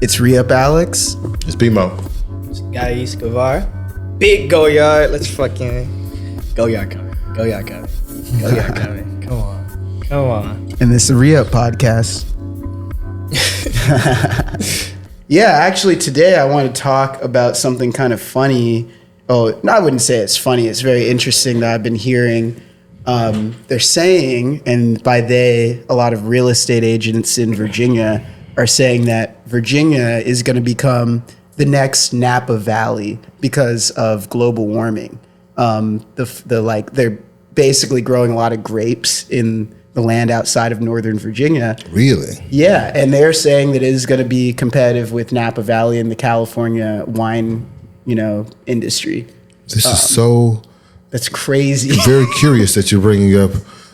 It's re-up Alex. It's BeMo. It's Ghais Guevara. Big Goyard. Let's fucking Goyard coming. Goyard coming. Goyard coming. Come on. Come on. And this is the re-up podcast. Yeah, actually today I want to talk about something kind of funny. Oh, no, I wouldn't say it's funny. It's very interesting that I've been hearing. They're saying, and by they, a lot of real estate agents in Virginia are saying that Virginia is going to become the Napa Valley because of global warming. They're basically growing a lot of grapes in the land outside of Northern Virginia. Really? Yeah, and they're saying that it is going to be competitive with Napa Valley and the California wine, industry. This is so... That's crazy. Very curious that you're bringing up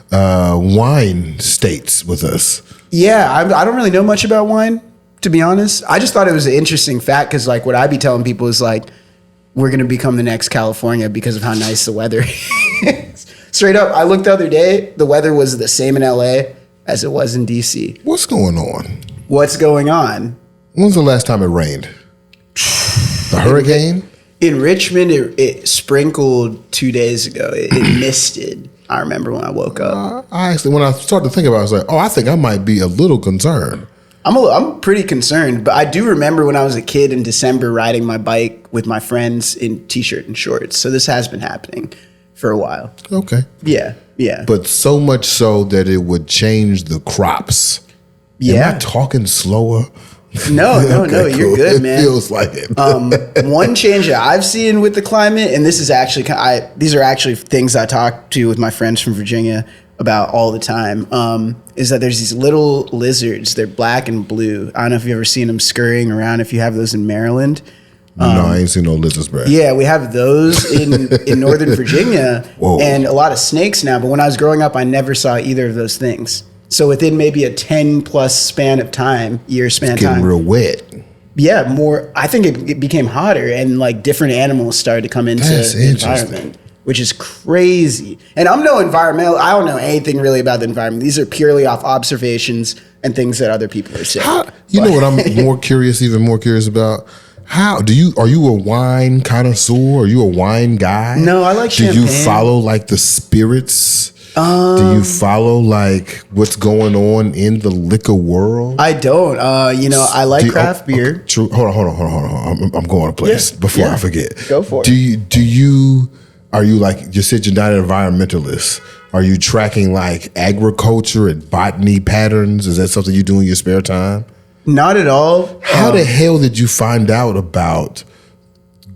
wine states with us. Yeah, I don't really know much about wine, to be honest. I just thought it was an interesting fact because, what I be telling people is, we're going to become the next California because of how nice the weather is. Straight up, I looked the other day, the weather was the same in LA as it was in DC. What's going on? What's going on? When's the last time it rained? The hurricane? In Richmond, it sprinkled 2 days ago. It misted. I remember when I woke up. When I started to think about it, I was like, I think I might be a little concerned. I'm pretty concerned, but I do remember when I was a kid in December riding my bike with my friends in t-shirt and shorts. So this has been happening for a while. Okay. Yeah. But so much so that it would change the crops. Yeah. Am I talking slower? No, Okay, you're cool. good, man. It feels like it. One change that I've seen with the climate, and this is actually, these are actually things I talk to with my friends from Virginia about all the time, is that there's these little lizards. They're black and blue. I don't know if you've ever seen them scurrying around, if you have those in Maryland. No, I ain't seen no lizards, bro. Yeah, we have those in Northern Virginia. Whoa. And a lot of snakes now. But when I was growing up, I never saw either of those things. So within maybe a 10 plus span of time, It's getting real wet. Yeah, more. I think it became hotter and different animals started to come into the environment, which is crazy. And I'm no environmental. I don't know anything really about the environment. These are purely off observations and things that other people are saying. Know what I'm even more curious about? Are you a wine connoisseur? Are you a wine guy? No, I like champagne. Do you follow the spirits? Do you follow what's going on in the liquor world? I don't. I like craft beer. Okay, true. Hold on. I'm going to place before I forget. Go for it. Are you you said you're not an environmentalist? Are you tracking agriculture and botany patterns? Is that something you do in your spare time? Not at all. How the hell did you find out about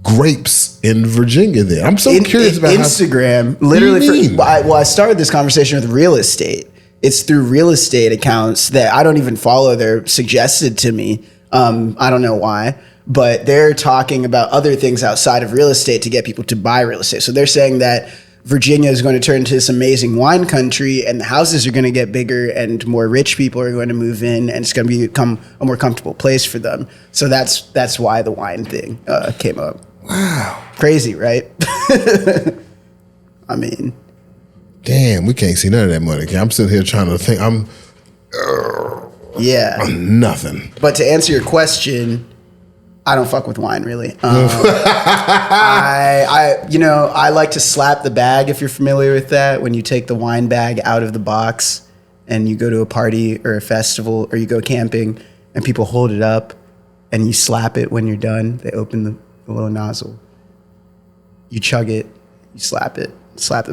grapes in Virginia then? I'm so curious about Instagram. Literally, I started this conversation with real estate. It's through real estate accounts that I don't even follow. They're suggested to me. I don't know why, but they're talking about other things outside of real estate to get people to buy real estate. So they're saying that Virginia is going to turn into this amazing wine country and the houses are going to get bigger and more rich people are going to move in and it's going to become a more comfortable place for them. So that's why the wine thing came up. Wow. Crazy, right? I mean. Damn, we can't see none of that money. I'm sitting here trying to think. I'm nothing. But to answer your question, I don't fuck with wine really. I like to slap the bag, if you're familiar with that, when you take the wine bag out of the box and you go to a party or a festival or you go camping and people hold it up and you slap it when you're done. They open the little nozzle. You chug it, you slap the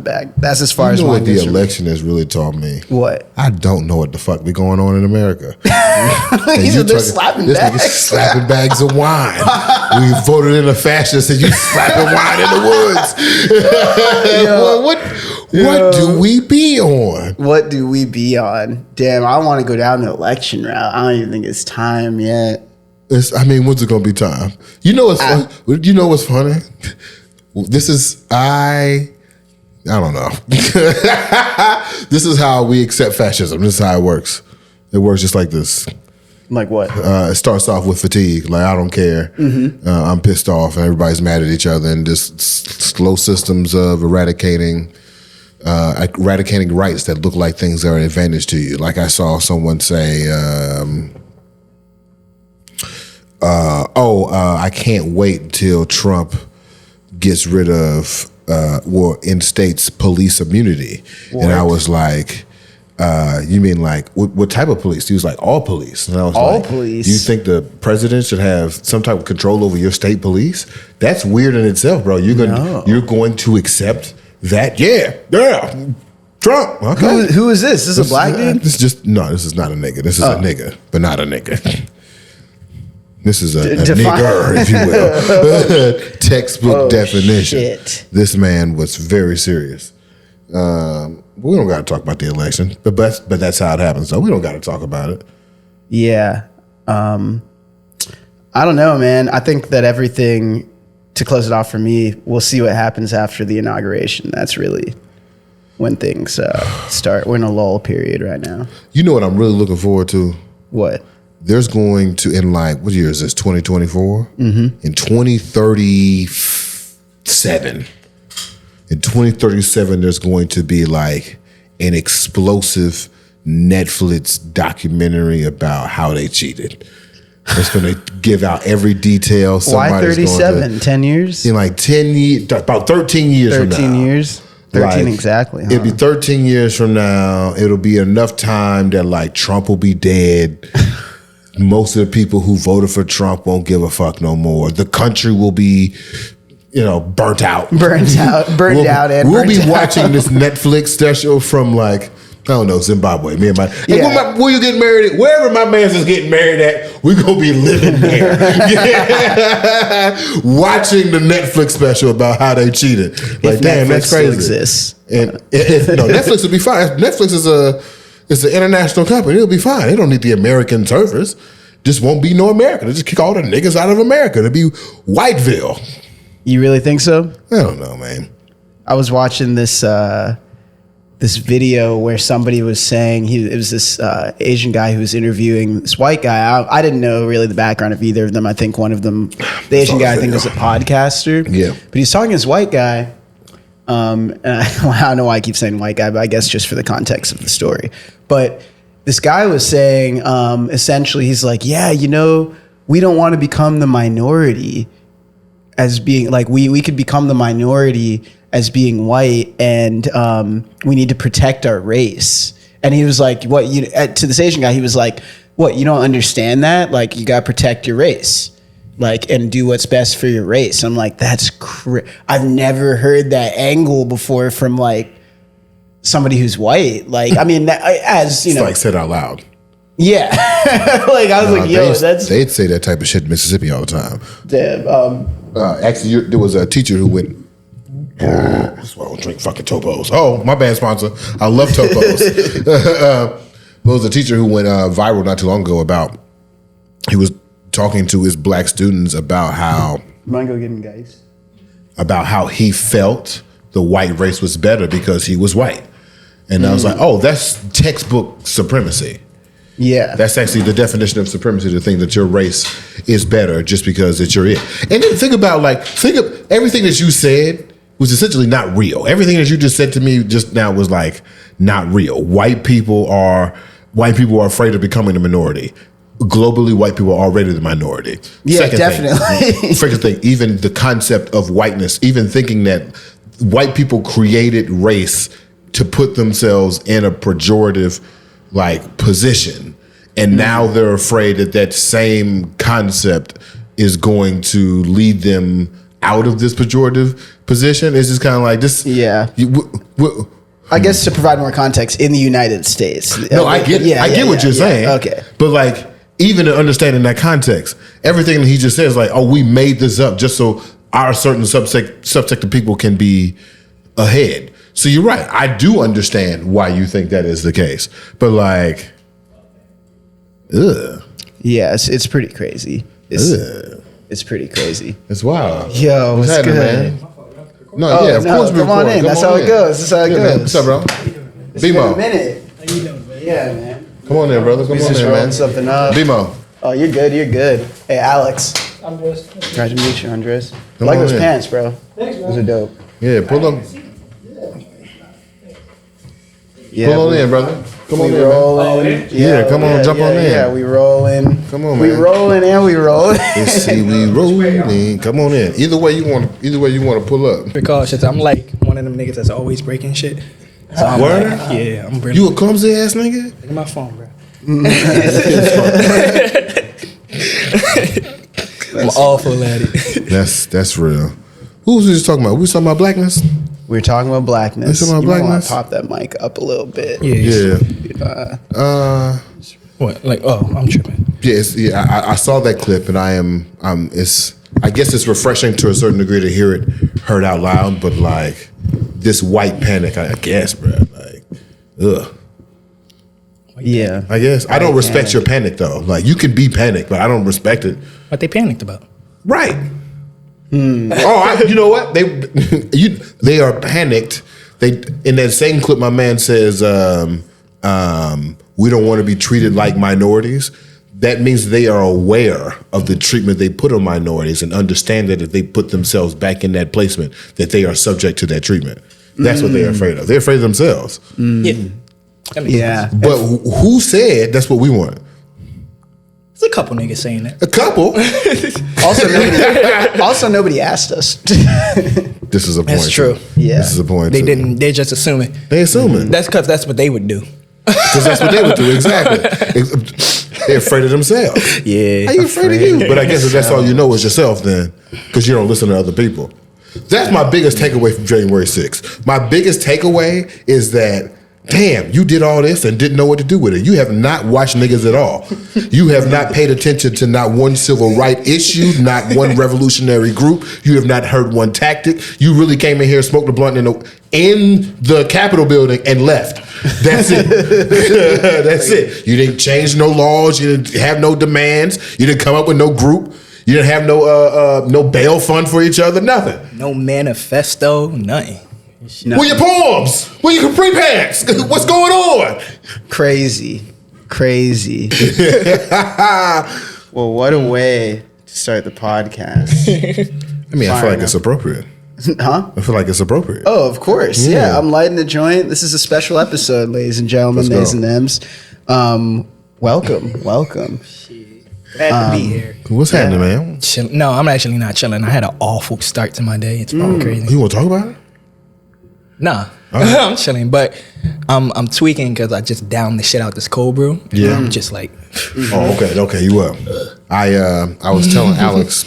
bag. That's as far as wine goes. What the election has really taught me? What? I don't know what the fuck be going on in America. They're slapping bags. Slapping bags of wine. We voted in a fascist and you slapping wine in the woods. What do we be on? What do we be on? Damn, I want to go down the election route. I don't even think it's time yet. When's it gonna be time? You know what's funny? You know what's funny? I don't know. This is how we accept fascism. This is how it works. It works just like this. Like what? It starts off with fatigue. I don't care. Mm-hmm. I'm pissed off, and everybody's mad at each other, and just slow systems of eradicating rights that look like things that are an advantage to you. Like I saw someone say, I can't wait until Trump gets rid of instates police immunity. What? And I was like, you mean like what type of police? He was like, all police. And I was all like, police. You think the president should have some type of control over your state police? That's weird in itself, bro. You're going to accept that? Yeah. Trump. Okay. Who is this? Is this a black dude? This is not a nigga. This is a nigga, but not a nigga. This is a nigger, if you will. Textbook definition. Shit. This man was very serious. We don't got to talk about the election, but that's how it happens. So we don't got to talk about it. Yeah. I don't know, man. I think that everything, to close it off for me, we'll see what happens after the inauguration. That's really when things start. We're in a lull period right now. You know what I'm really looking forward to? What? There's going to, in like, what year is this, 2024? Mm-hmm. In 2037. In 2037, there's going to be like an explosive Netflix documentary about how they cheated. It's going to give out every detail. Why 37? 10 years? In like 10 years, about 13 years from now. 13 years? 13 exactly. It'll be 13 years from now. It'll be enough time that like Trump will be dead. Most of the people who voted for Trump won't give a fuck no more. The country will be, burnt out. We'll be watching this Netflix special from like, I don't know, Zimbabwe. Me and my, where you getting married at? Wherever my man's is getting married at, we're going to be living there. Watching the Netflix special about how they cheated. Like, damn, that's crazy. Exists. And Netflix will be fine. Netflix is it's an international company. It'll be fine. They don't need the American service. Just won't be no America. They just kick all the niggas out of America. It'll be Whiteville. You really think so? I don't know, man. I was watching this this video where somebody was saying it was this Asian guy who was interviewing this white guy. I didn't know really the background of either of them. I think one of them, the Asian guy, I think was a podcaster. Yeah. But he's talking to this white guy. And I don't know why I keep saying white guy, but I guess just for the context of the story. But this guy was saying, essentially, he's like, yeah, we don't want to become the minority as being like, we could become the minority as being white, and we need to protect our race. And he was like, what, to this Asian guy, he was like, what, you don't understand that? Like, you got to protect your race. Like, and do what's best for your race. I'm like, that's I've never heard that angle before from like somebody who's white. Like, I mean, as you know, like said out loud. Yeah, like I was like, yo, they'd say that type of shit in Mississippi all the time. Damn. Actually, there was a teacher who went. That's why I don't drink fucking Topos. Oh, my band sponsor. I love Topos. There was a teacher who went viral not too long ago he was talking to his black students about how mind go getting guys about how he felt the white race was better because he was white, and I was like, oh, that's textbook supremacy. Yeah, that's actually the definition of supremacy: to think that your race is better just because it's your it. And then think of everything that you said was essentially not real. Everything that you just said to me just now was like not real. White people are afraid of becoming a minority. Globally, white people are already the minority. Yeah, second definitely. Second thing, even the concept of whiteness, even thinking that white people created race to put themselves in a pejorative like position, and now they're afraid that same concept is going to lead them out of this pejorative position. It's just kind of like this. Yeah. I guess to provide more context, in the United States. No, I get it. I get what you're saying. Okay. But like, even in understanding that context, everything that he just says, like, oh, we made this up just so our certain subsect of people can be ahead. So you're right. I do understand why you think that is the case. But like, ugh. Yeah, it's pretty crazy. It's pretty crazy. It's wild. Yo, what's good, man? No, yeah, of course. Come on in. That's how it goes. That's how it goes. What's up, bro? It's been a minute. How you doing, man? Yeah, man. Come on in, brother. Come on in, man. Something up. BeMo. Oh, you're good. You're good. Hey, Alex. Andres. Glad to meet you, Andres. I like those pants, bro. Thanks, man. Those are dope. Yeah, pull them. Yeah, Pull on in, brother. Come on in, rolling. man. Yeah, come on, jump on in. Yeah, we rolling. Come on, man. We rolling and we rolling. Let's see, we rolling. Come on in. Either way you want to pull up. Because I'm like one of them niggas that's always breaking shit. So I'm Word? like, yeah, I'm bringing. You a clumsy ass nigga? Look at my phone, bro. I'm awful at it. That's real. Who was we just talking about? We was talking about blackness? We were talking about blackness. We're talking about You want blackness? to pop that mic up a little bit. Yeah. Yeah. What? Like, oh, I'm tripping. I saw that clip and I guess it's refreshing to a certain degree to hear it heard out loud, but like this white panic, I guess, bro. Like, ugh. Yeah. I guess. I don't respect your panic though. Like you can be panicked, but I don't respect it. What they panicked about? Right. Oh, you know what? They are panicked. They in that same clip, my man says, "We don't want to be treated like minorities." That means they are aware of the treatment they put on minorities and understand that if they put themselves back in that placement, that they are subject to that treatment. That's what they're afraid of. They're afraid of themselves. Yeah. That makes sense. But who said that's what we want? There's a couple niggas saying that. A couple. Also, nobody asked us. This is a point. That's true. Yeah. This is a point. They too. didn't. They're just assuming. They assuming. That's because that's what they would do. Because that's what they would do. Exactly. They're afraid of themselves. Yeah. How you afraid of you? But I guess if that's all you know is yourself, then because you don't listen to other people. That's my biggest takeaway from January 6th. My biggest takeaway is that, damn, you did all this and didn't know what to do with it. You have not watched niggas at all. You have not paid attention to not one civil right issue, not one revolutionary group. You have not heard one tactic. You really came in here, smoked a blunt in the Capitol building and left. That's it. That's it. You didn't change no laws. You didn't have no demands. You didn't come up with no group. You didn't have no bail fund for each other. Nothing. No manifesto. Nothing. Where your poems? Where your Capri Pants? What's going on? Crazy. Well, what a way to start the podcast. I mean, I feel like it's appropriate. Huh? I feel like it's appropriate. Oh, of course. Yeah, I'm lighting the joint. This is a special episode, ladies and gentlemen, Let's go. ladies and M's. Welcome. Glad to be here. What's happening, man? No, I'm actually not chilling. I had an awful start to my day. It's probably crazy. You want to talk about it? Nah, Okay. I'm chilling, but I'm tweaking because I just downed the shit out this cold brew. Yeah. I'm just like, Oh, okay, you will. I was telling Alex,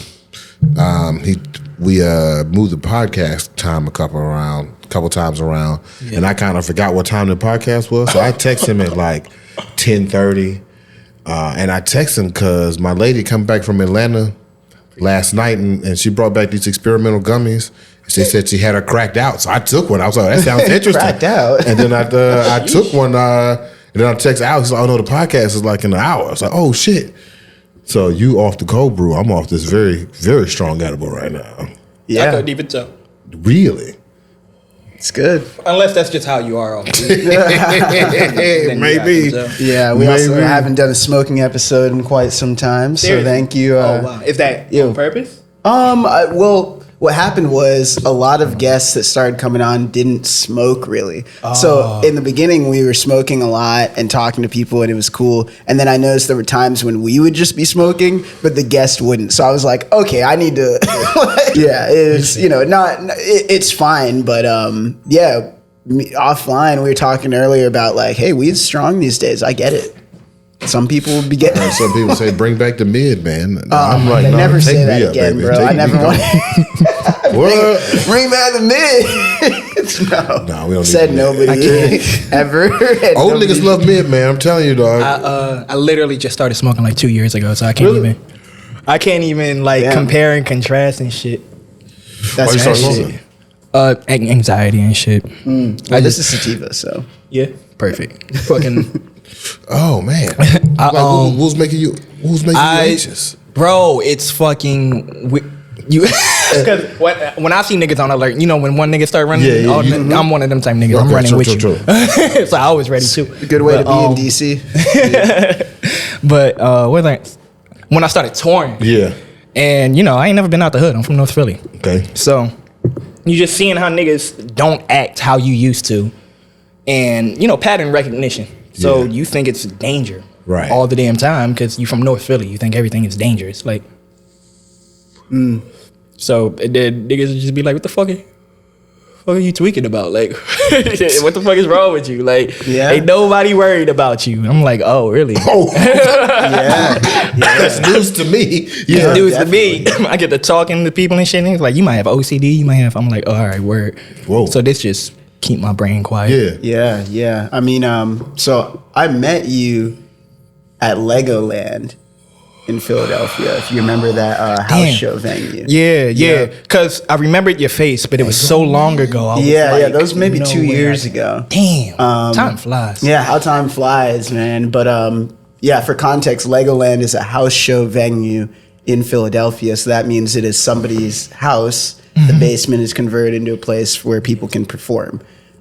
we moved the podcast time a couple times around, and I kind of forgot what time the podcast was, so I texted him at like 10:30, and I texted him because my lady come back from Atlanta last night, and she brought back these experimental gummies. She said she had her cracked out, so I took one. I was like, that sounds interesting. Cracked out. And then I took one, and then I text Alex, like, oh no, the podcast is like in an hour. I was like, oh shit. So you off the cold brew, I'm off this very, very strong edible right now. I Yeah, couldn't even tell. Really? it's good. Unless that's just how you are. Maybe. Yeah, we also Maybe. haven't done a smoking episode in quite some time, so Seriously? thank you. Oh wow, is that you. on purpose? Well, what happened was a lot of guests that started coming on didn't smoke really. So in the beginning, we were smoking a lot and talking to people, and it was cool. And then I noticed there were times when we would just be smoking, but the guest wouldn't. So I was like, okay, I need to. Yeah, it's it's fine, but offline we were talking earlier about like, hey, weed's strong these days. I get it. Some people would be getting. Some people say bring back the mid, man. I'm like, I no, never take say me that up, again, baby. bro. Take I me never up. want. What? Bring back the mid. No, we don't said need mid. nobody ever. Old niggas love mid, man. I'm telling you, dog. I literally just started smoking like 2 years ago, so I can't even like Damn. compare and contrast and shit. Why That's you start shit. smoking? Anxiety and shit. Well, this is sativa, so Yeah, perfect. Fucking. Oh man. Like, who's making you anxious? Bro, it's fucking. Because when I see niggas on alert, you know, when one nigga start running, I'm one of them type niggas. I'm Okay, running true, with true, you. true. So I was ready too. good way to be in DC. But when I started touring, Yeah. and you know, I ain't never been out the hood. I'm from North Philly. Okay. So you just seeing how niggas don't act how you used to. and pattern recognition. So you think it's danger all the damn time because you from North Philly. You think everything is dangerous. Like, so then niggas would just be like, "What the fuck are you tweaking about? Like, what the fuck is wrong with you? Like, ain't nobody worried about you." I'm like, "Oh, really?" Oh, that's news to me. Yeah, news to me. I get to talking to people and shit. And it's like, you might have OCD. You might have. I'm like, oh, all right, word. Whoa. So this just keep my brain quiet. Yeah. I mean, so I met you at Legoland in Philadelphia, if you remember that house show venue. Yeah. Because I remembered your face, but it was so long ago. I was that was maybe 2 years ago. Damn, time flies. Yeah, how time flies, man. But for context, Legoland is a house show venue in Philadelphia, so that means it is somebody's house. The basement is converted into a place where people can perform.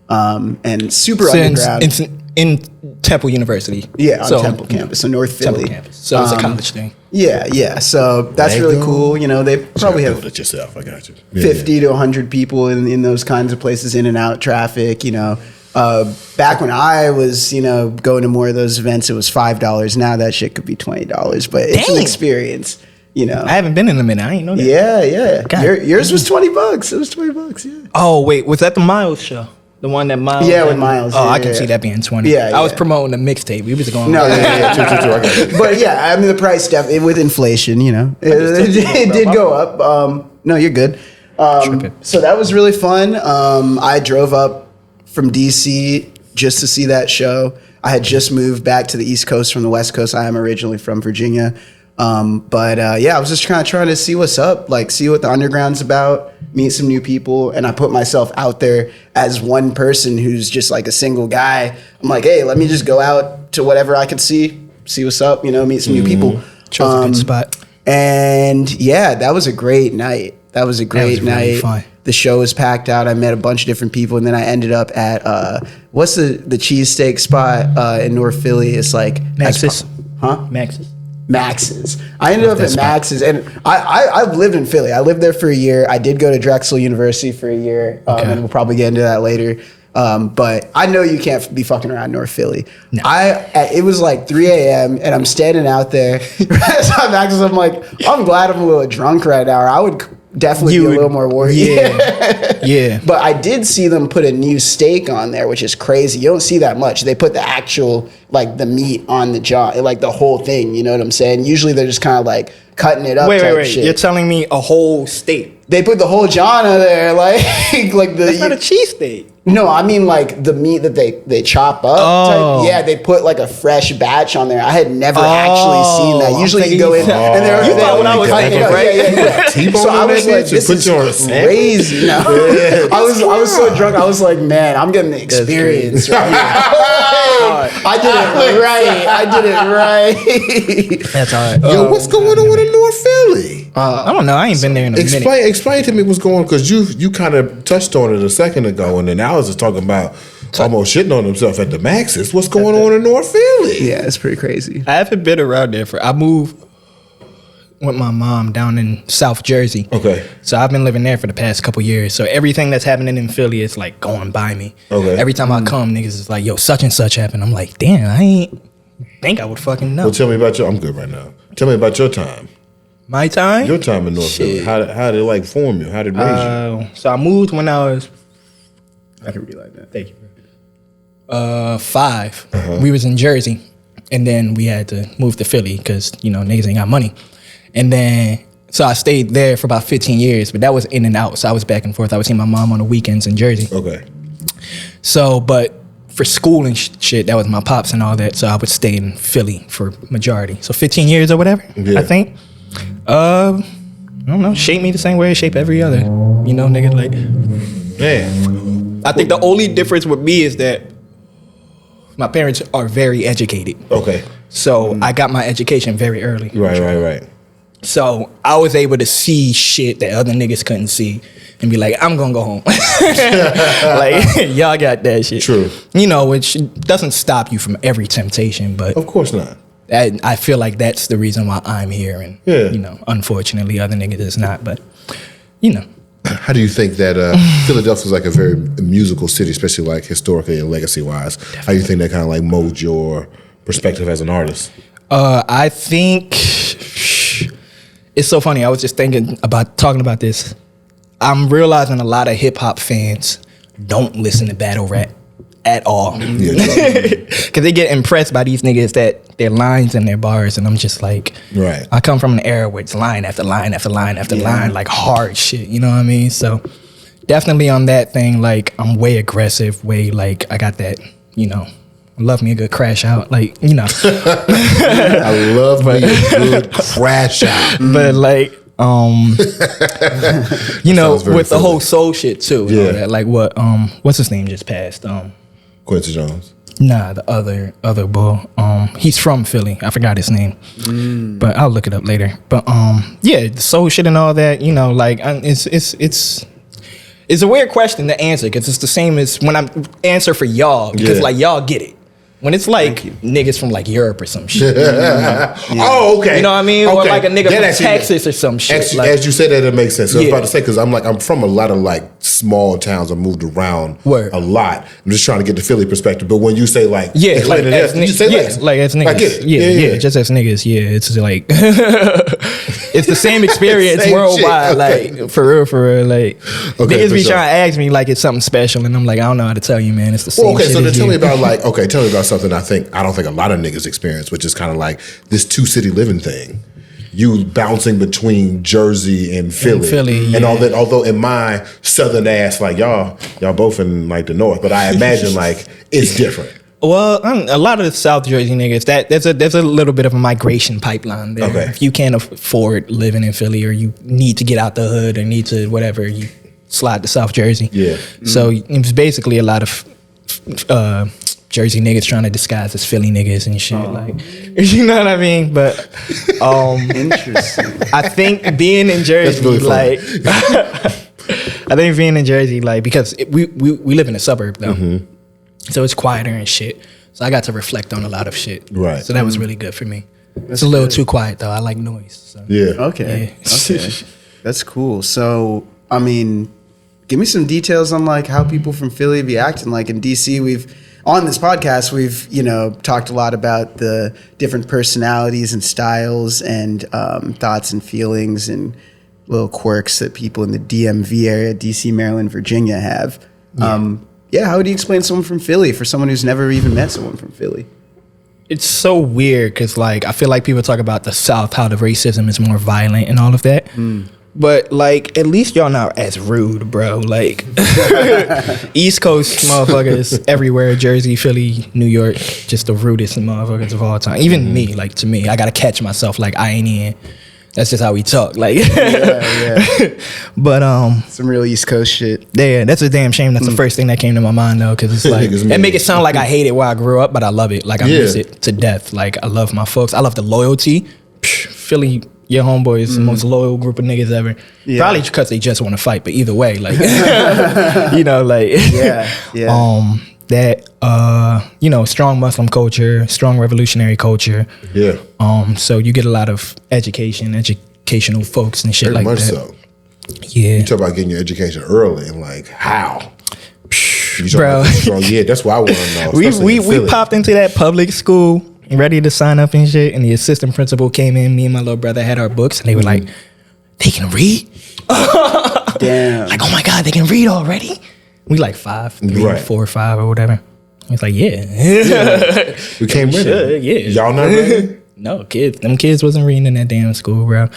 And super underground. It's in Temple University. Yeah, on Temple campus, so North Philly. Campus. So it's a college thing. Yeah. So that's really cool. They probably have it yourself. I got you. 50 to 100 people in those kinds of places, in and out traffic. Back when I was going to more of those events, it was $5. Now that shit could be $20. But it's an experience. I haven't been in a minute. I ain't know that. Yeah. Yours was $20. It was $20. Yeah. Oh wait, was that the Miles show? The one that Miles. Yeah, with Miles. Oh, I can see that being 20. Yeah, I was promoting the mixtape. We was going. No, two. But yeah, I mean the price definitely with inflation, it did go up. No, you're good. So that was really fun. I drove up from DC just to see that show. I had just moved back to the East Coast from the West Coast. I am originally from Virginia. I was just kind of trying to see what's up, like see what the underground's about, meet some new people. And I put myself out there as one person who's just like a single guy. I'm like, hey, let me just go out to whatever I can see what's up, meet some new people. Chose a good spot. And yeah, that was a great night. That was night. Really fun. The show was packed out. I met a bunch of different people, and then I ended up at what's the cheesesteak spot in North Philly? It's like Max's. Max's. I ended up at Max's, and I've lived in Philly. I lived there for a year. I did go to Drexel University for a year, and we'll probably get into that later. But I know you can't be fucking around North Philly. No. It was like 3 a.m. and I'm standing out there. At Max's, I'm like, I'm glad I'm a little drunk right now. Or I would definitely be a little more worried. Yeah. But I did see them put a new steak on there, which is crazy. You don't see that much. They put the actual, like the meat on the jaw, like the whole thing. You know what I'm saying? Usually they're just kind of like cutting it up. Wait. Shit. You're telling me a whole steak? They put the whole jaw on there, like the. That's not a cheesesteak. No, I mean like the meat that they chop up. Oh. Yeah, they put like a fresh batch on there. I had never actually seen that. Usually you go in and they're you thought when I was cutting it, right? Yeah. So I was like, this is crazy. No. I was so drunk. I was like, man, I'm getting the experience right now. I did it right. That's all right. Yo, what's going on in North Philly? I don't know. I ain't been there in a minute. Explain to me what's going on, because you kind of touched on it a second ago, and then Alice is talking about almost shitting on himself at the Max's. What's going on in North Philly? Yeah, it's pretty crazy. I haven't been around there I moved with my mom down in South Jersey. Okay. So I've been living there for the past couple years. So everything that's happening in Philly is like going by me. Okay. Every time I come, niggas is like, yo, such and such happened. I'm like, damn, I ain't think I would fucking know. Well, tell me about I'm good right now. Tell me about your time. My time? Your time in North Philly. How did it like form you? How did it raise you? So I moved when I was... I can read like that. Thank you. 5. We was in Jersey, and then we had to move to Philly because, niggas ain't got money. And then, so I stayed there for about 15 years, but that was in and out. So I was back and forth. I would see my mom on the weekends in Jersey. Okay. So, but for school and shit, that was my pops and all that. So I would stay in Philly for majority. So 15 years or whatever, I think. I don't know, shape me the same way it shape every other, nigga, like. Man. I think the only difference with me is that my parents are very educated. Okay. So I got my education very early. Right. So I was able to see shit that other niggas couldn't see and be like, I'm gonna go home. Like, y'all got that shit. True. Which doesn't stop you from every temptation, but of course not. I feel like that's the reason why I'm here, and unfortunately other niggas is not, but how do you think that Philadelphia is like a very musical city, especially like historically and legacy wise? How do you think that kind of like molds your perspective as an artist? I think it's so funny. I was just talking about this. I'm realizing a lot of hip hop fans don't listen to battle rap at all. Because they get impressed by these niggas that their lines and their bars, and I'm just like, right. I come from an era where it's line after line after line after line, like hard shit, you know what I mean? So definitely on that thing, like I'm way aggressive, way like I got that, you know, love me a good crash out, like, you know. I love me a good crash out. But like, you know, with the whole soul shit too. Yeah. That. Like what's his name just passed? Quincy Jones. Nah, the other bull. He's from Philly. I forgot his name, but I'll look it up later. But yeah, the soul shit and all that. You know, like it's a weird question to answer because it's the same as when I answer for y'all because like y'all get it. When it's like niggas from like Europe or some shit. Oh, okay. You know what I mean? Okay. Or like a nigga from Texas or some shit. Actually, as you said that, it makes sense. So I was about to say, because I'm from a lot of like small towns. I moved around a lot. I'm just trying to get the Philly perspective. But when you say like, like as niggas. I get it. Yeah, just as niggas. Yeah, it's like, it's the same experience worldwide. Like, for real. Like, niggas be trying to ask me like it's something special. And I'm like, I don't know how to tell you, man. It's the same shit. So then tell me about something I don't think a lot of niggas experience, which is kind of like this 2-city living thing. You bouncing between Jersey and Philly, and all that. Although in my southern ass, like y'all both in like the north, but I imagine like it's different. Well, a lot of the South Jersey niggas, there's a little bit of a migration pipeline there. Okay. If you can't afford living in Philly, or you need to get out the hood, or need to whatever, you slide to South Jersey. Yeah. So it's basically a lot of Jersey niggas trying to disguise as Philly niggas and shit, like, you know what I mean? But interesting. I think being in Jersey, really like, because we live in a suburb though, so it's quieter and shit. So I got to reflect on a lot of shit. Right. So that was really good for me. It's a little too quiet though. I like noise. So. Yeah. Okay. That's cool. So I mean, give me some details on like how people from Philly be acting. Like in DC, on this podcast, we've, you know, talked a lot about the different personalities and styles and thoughts and feelings and little quirks that people in the DMV area, DC, Maryland, Virginia have. How would you explain someone from Philly for someone who's never even met someone from Philly? It's so weird because, like, I feel like people talk about the South, how the racism is more violent and all of that. But, like, at least y'all not as rude, bro. Like, East Coast motherfuckers everywhere, Jersey, Philly, New York, just the rudest motherfuckers of all time. Even me, like, to me, I got to catch myself, like, I ain't in. That's just how we talk. Like, But, some real East Coast shit. Yeah, that's a damn shame. That's the first thing that came to my mind, though, because it's like, it make it sound like I hate it where I grew up, but I love it. Like, I miss it to death. Like, I love my folks. I love the loyalty. Philly, your homeboy is the most loyal group of niggas ever. Yeah. Probably because they just want to fight, but either way, like, you know, like, you know, strong Muslim culture, strong revolutionary culture. Yeah. So you get a lot of educational folks and shit very like much that. So. Yeah. You talk about getting your education early and like how. Bro. Yeah, that's what I want to know. We popped into that public school ready to sign up and shit, and the assistant principal came in. Me and my little brother had our books, and they were like, "They can read." Damn. Like, oh my god, they can read already. We like 5, 3, 4, 5 or whatever. It's like, yeah. We came ready. Yeah. Y'all not ready? No, them kids wasn't reading in that damn school, bro.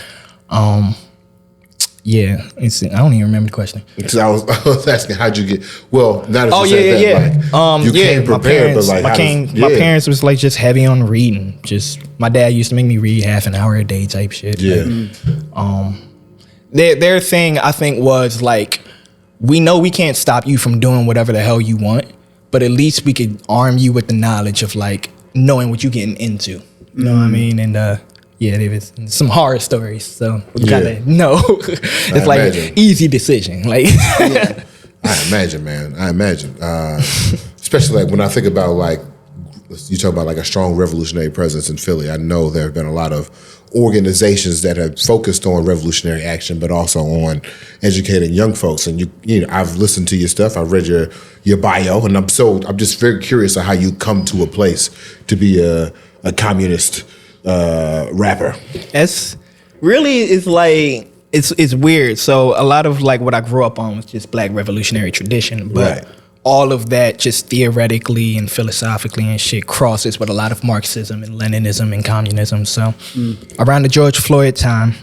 Yeah, I don't even remember the question. Because I was asking, how'd you get? Well, not as you said that. Like, you came prepared, but like, my parents was like just heavy on reading. Just my dad used to make me read half an hour a day type shit. Yeah. Like, their thing I think was like, we know we can't stop you from doing whatever the hell you want, but at least we could arm you with the knowledge of like knowing what you're getting into. You know what I mean? And yeah, there was some horror stories, so we gotta know. It's like an easy decision. Like, I imagine, man. Especially like when I think about like you talk about like a strong revolutionary presence in Philly. I know there have been a lot of organizations that have focused on revolutionary action, but also on educating young folks. And you know, I've listened to your stuff. I've read your bio, and I'm just very curious of how you come to a place to be a communist rapper. It's really is like it's weird. So a lot of like what I grew up on was just Black revolutionary tradition, but. Right. All of that just theoretically and philosophically and shit crosses with a lot of Marxism and Leninism and communism. So around the George Floyd time,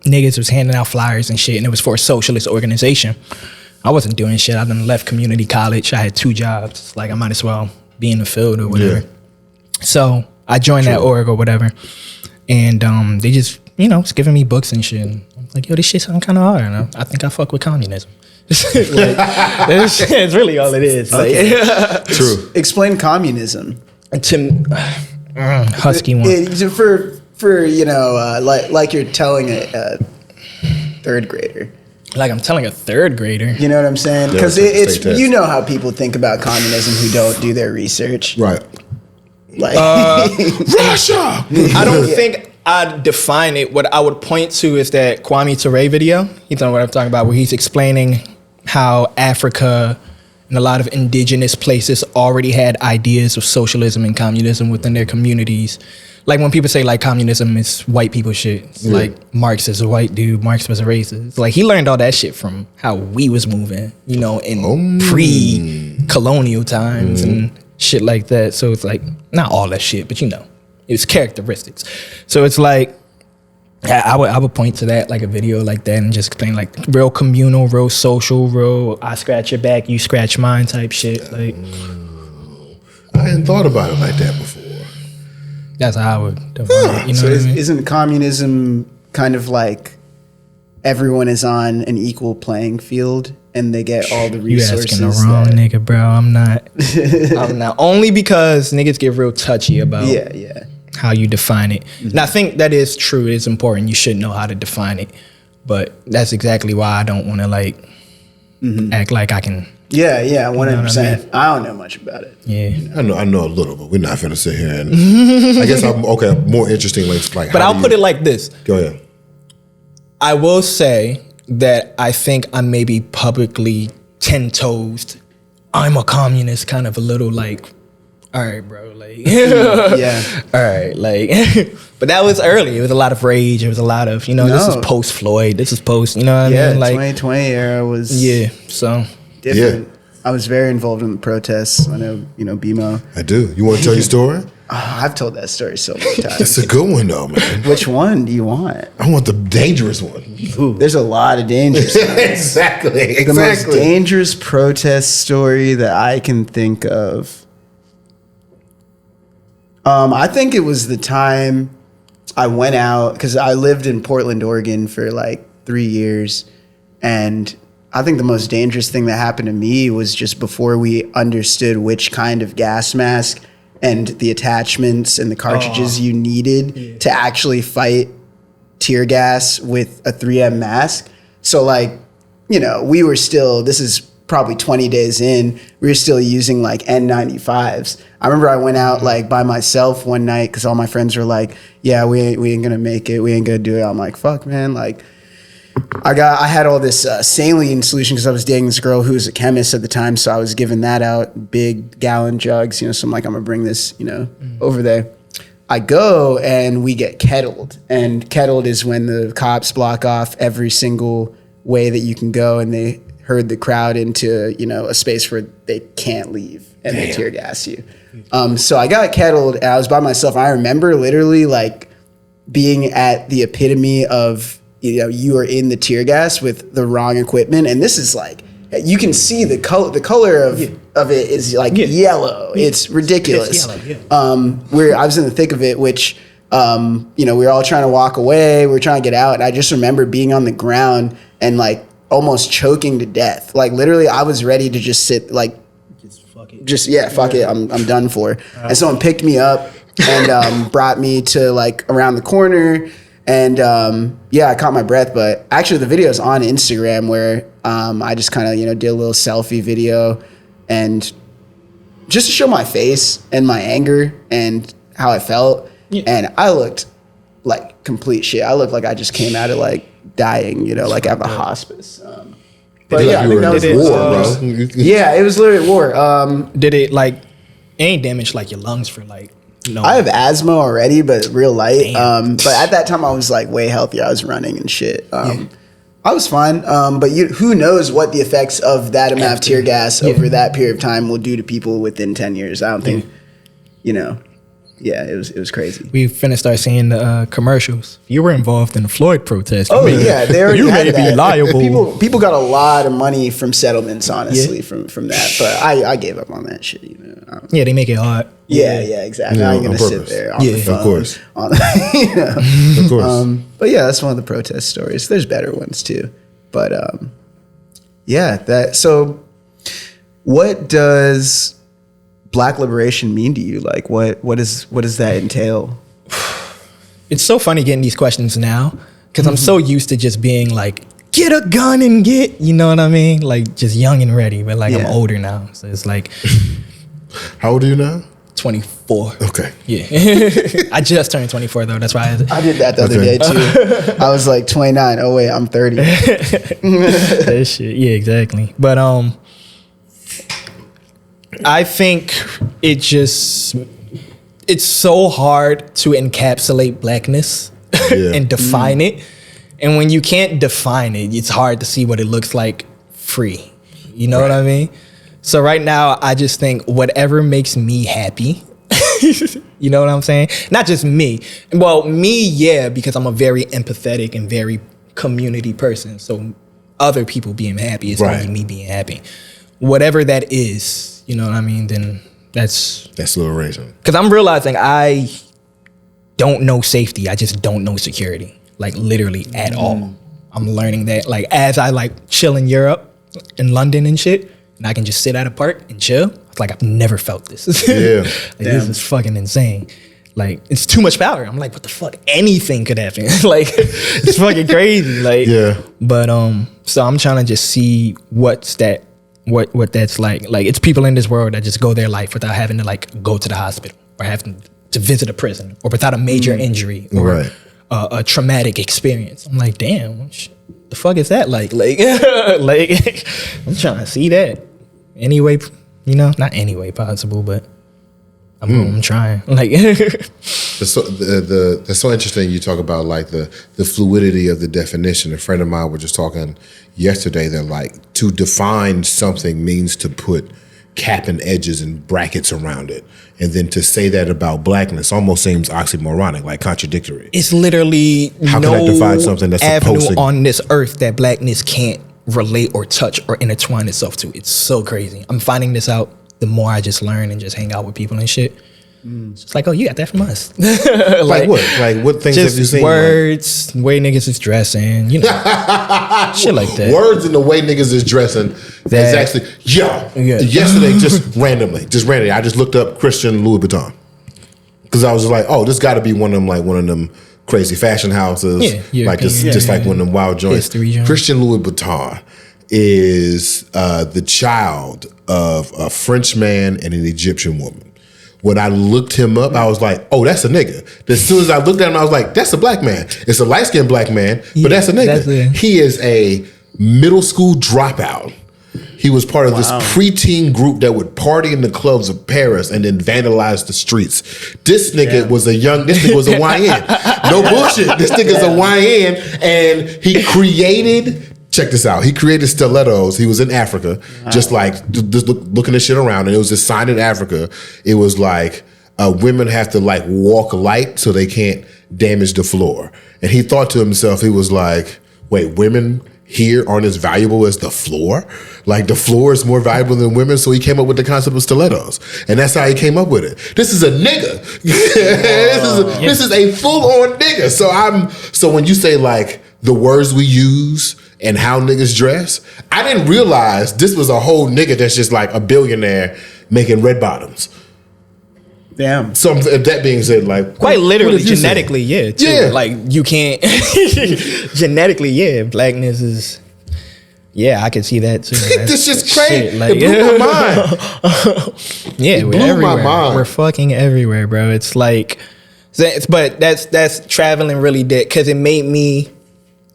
niggas was handing out flyers and shit, and it was for a socialist organization. I wasn't doing shit. I done left community college. I had 2 jobs. Like I might as well be in the field or whatever. Yeah. So I joined that org or whatever, and they just, you know, was giving me books and shit. And I'm like, yo, this shit sound kind of hard. And I think I fuck with communism. Like, it's really all it is. Okay. Like, True. Explain communism. Husky one. For you know, like you're telling a third grader. Like I'm telling a third grader. You know what I'm saying? Because it's you know how people think about communism who don't do their research. Right. Like Russia. I don't think I'd define it. What I would point to is that Kwame Ture video. You know what I'm talking about, where he's explaining how Africa and a lot of indigenous places already had ideas of socialism and communism within their communities. Like when people say like communism is white people shit, it's like Marx is a white dude, Marx was a racist. Like he learned all that shit from how we was moving, you know, in pre-colonial times and shit like that. So it's like, not all that shit, but you know, it's characteristics. So it's like, I would point to that, like a video like that, and just explain like real communal, real social, real I scratch your back, you scratch mine type shit. Like, I hadn't thought about it like that before. That's how I would define it. You know so what I mean? Isn't communism kind of like everyone is on an equal playing field and they get all the resources? You asking the wrong nigga, bro. I'm not. I'm not. Only because niggas get real touchy about how you define it. And I think that is true. It's important. You should know how to define it. But that's exactly why I don't want to like act like I can. Yeah, 100%. I don't know much about it. Yeah, I know a little, but we're not finna sit here and. I guess I'm okay. More interesting, like. But I'll put it like this. Go ahead. I will say that I think I may be publicly 10-toesed. I'm a communist, kind of a little like. All right, bro. Like, yeah. All right, like, but that was early. It was a lot of rage. It was a lot of, you know, this is post Floyd. This is post, you know what I mean? Like 2020 era was so different. Yeah. I was very involved in the protests. I know, you know, BeMo. I do. You want to tell your story? I've told that story so many times. It's a good one though, man. Which one do you want? I want the dangerous one. Ooh, there's a lot of dangerous ones. Exactly. The most dangerous protest story that I can think of. I think it was the time I went out, because I lived in Portland, Oregon for like 3 years. And I think the most dangerous thing that happened to me was just before we understood which kind of gas mask and the attachments and the cartridges you needed to actually fight tear gas with a 3M mask. So like, you know, we were still, this is probably 20 days in, we were still using like N95s. I remember I went out like by myself one night because all my friends were like, yeah, we ain't gonna make it. We ain't gonna do it. I'm like, fuck, man. Like, I had all this saline solution because I was dating this girl who was a chemist at the time. So I was giving that out, big gallon jugs, you know, so I'm like, I'm gonna bring this, you know, over there. I go and we get kettled. And kettled is when the cops block off every single way that you can go, and they herd the crowd into, you know, a space where they can't leave, and they tear gas you. So I got kettled and I was by myself. I remember literally like being at the epitome of, you know, you are in the tear gas with the wrong equipment. And this is like, you can see the color of it is like yellow. It's ridiculous. It's yellow, where I was in the thick of it, which, you know, we were all trying to walk away. We were trying to get out. And I just remember being on the ground and like almost choking to death. Like literally I was ready to just sit like, fuck it. I'm done for. And someone picked me up and brought me to like around the corner. And I caught my breath. But actually the video is on Instagram where I just kind of, you know, did a little selfie video. And just to show my face and my anger and how I felt. Yeah. And I looked like complete shit. I looked like I just came out of like dying, like at the hospice. But yeah, I think that was war, bro. Yeah, it was literally war. Did it like ain't damage like your lungs for like? No. I have asthma already, but real light. But at that time, I was like way healthier. I was running and shit. I was fine. But who knows what the effects of that amount of tear gas over that period of time will do to people within 10 years. I don't think, it was crazy. We finna start seeing the commercials. You were involved in the Floyd protest. Oh yeah, they already had that. Be liable. People got a lot of money from settlements, honestly, from that. But I gave up on that shit. Yeah, they make it hard. Yeah, exactly. I ain't gonna sit there on the phone. Of course. Of course. But yeah, that's one of the protest stories. There's better ones too. But so what does Black liberation mean to you? Like what does that entail? It's so funny getting these questions now because I'm so used to just being like, get a gun and get, you know what I mean? Like just young and ready, but like I'm older now. So it's like. How old are you now? 24. Okay. Yeah. I just turned 24 though. That's why I did that the other day too. I was like 29. Oh wait, I'm 30. That shit. Yeah, exactly. But I think it's so hard to encapsulate blackness and define it. And when you can't define it, it's hard to see what it looks like free. You know what I mean? So right now, I just think whatever makes me happy, you know what I'm saying? Not just me. Well, me, yeah, because I'm a very empathetic and very community person. So other people being happy is only me being happy. Whatever that is, you know what I mean? Then that's liberation. Because I'm realizing I don't know safety. I just don't know security, like literally at all. I'm learning that, like as I like chill in Europe, in London and shit. And I can just sit at a park and chill. It's like I've never felt this. This is fucking insane. Like it's too much power. I'm like, what the fuck? Anything could happen. Like it's fucking crazy. Like But so I'm trying to just see what that's like. Like it's people in this world that just go their life without having to like go to the hospital or having to visit a prison or without a major injury or a traumatic experience. I'm like, damn. The fuck is that like like I'm trying to see that any way, not any way possible, but I'm trying. Like that's so interesting. You talk about like the fluidity of the definition. A friend of mine was just talking yesterday that like to define something means to put cap and edges and brackets around it. And then to say that about blackness almost seems oxymoronic, like contradictory. It's literally how can I define something that's avenue on this earth that blackness can't relate or touch or intertwine itself to. It's so crazy. I'm finding this out the more I just learn and just hang out with people and shit. It's just like, oh, you got that from us. like what? Like what things have you seen? Words, the way niggas is dressing, shit like that. Words and the way niggas is dressing. That's actually, yesterday, just randomly, I just looked up Christian Louboutin. Because I was like, oh, this got to be one of them crazy fashion houses. Like just like one of them wild joints. Christian Louboutin is the child of a French man and an Egyptian woman. When I looked him up, I was like, oh, that's a nigga. As soon as I looked at him, I was like, that's a black man. It's a light-skinned black man, but that's a nigga. He is a middle school dropout. He was part of this preteen group that would party in the clubs of Paris and then vandalize the streets. This nigga was a YN. No bullshit. This nigga's a YN, and he created... Check this out. He created stilettos. He was in Africa, just like just looking this shit around. And it was a sign in Africa. It was like women have to like walk light so they can't damage the floor. And he thought to himself, he was like, wait, women here aren't as valuable as the floor? Like the floor is more valuable than women? So he came up with the concept of stilettos. And that's how he came up with it. This is a nigga. This is a full-on nigga. So when you say like the words we use and how niggas dress, I didn't realize this was a whole nigga that's just like a billionaire making red bottoms. Damn. So that being said, like quite literally, genetically, too. Like you can't genetically, blackness is Yeah, I can see that too. This is crazy. Shit, like, it blew my mind. Yeah, It we're blew everywhere. my mind. We're fucking everywhere, bro. It's like, but that's traveling really did, because it made me,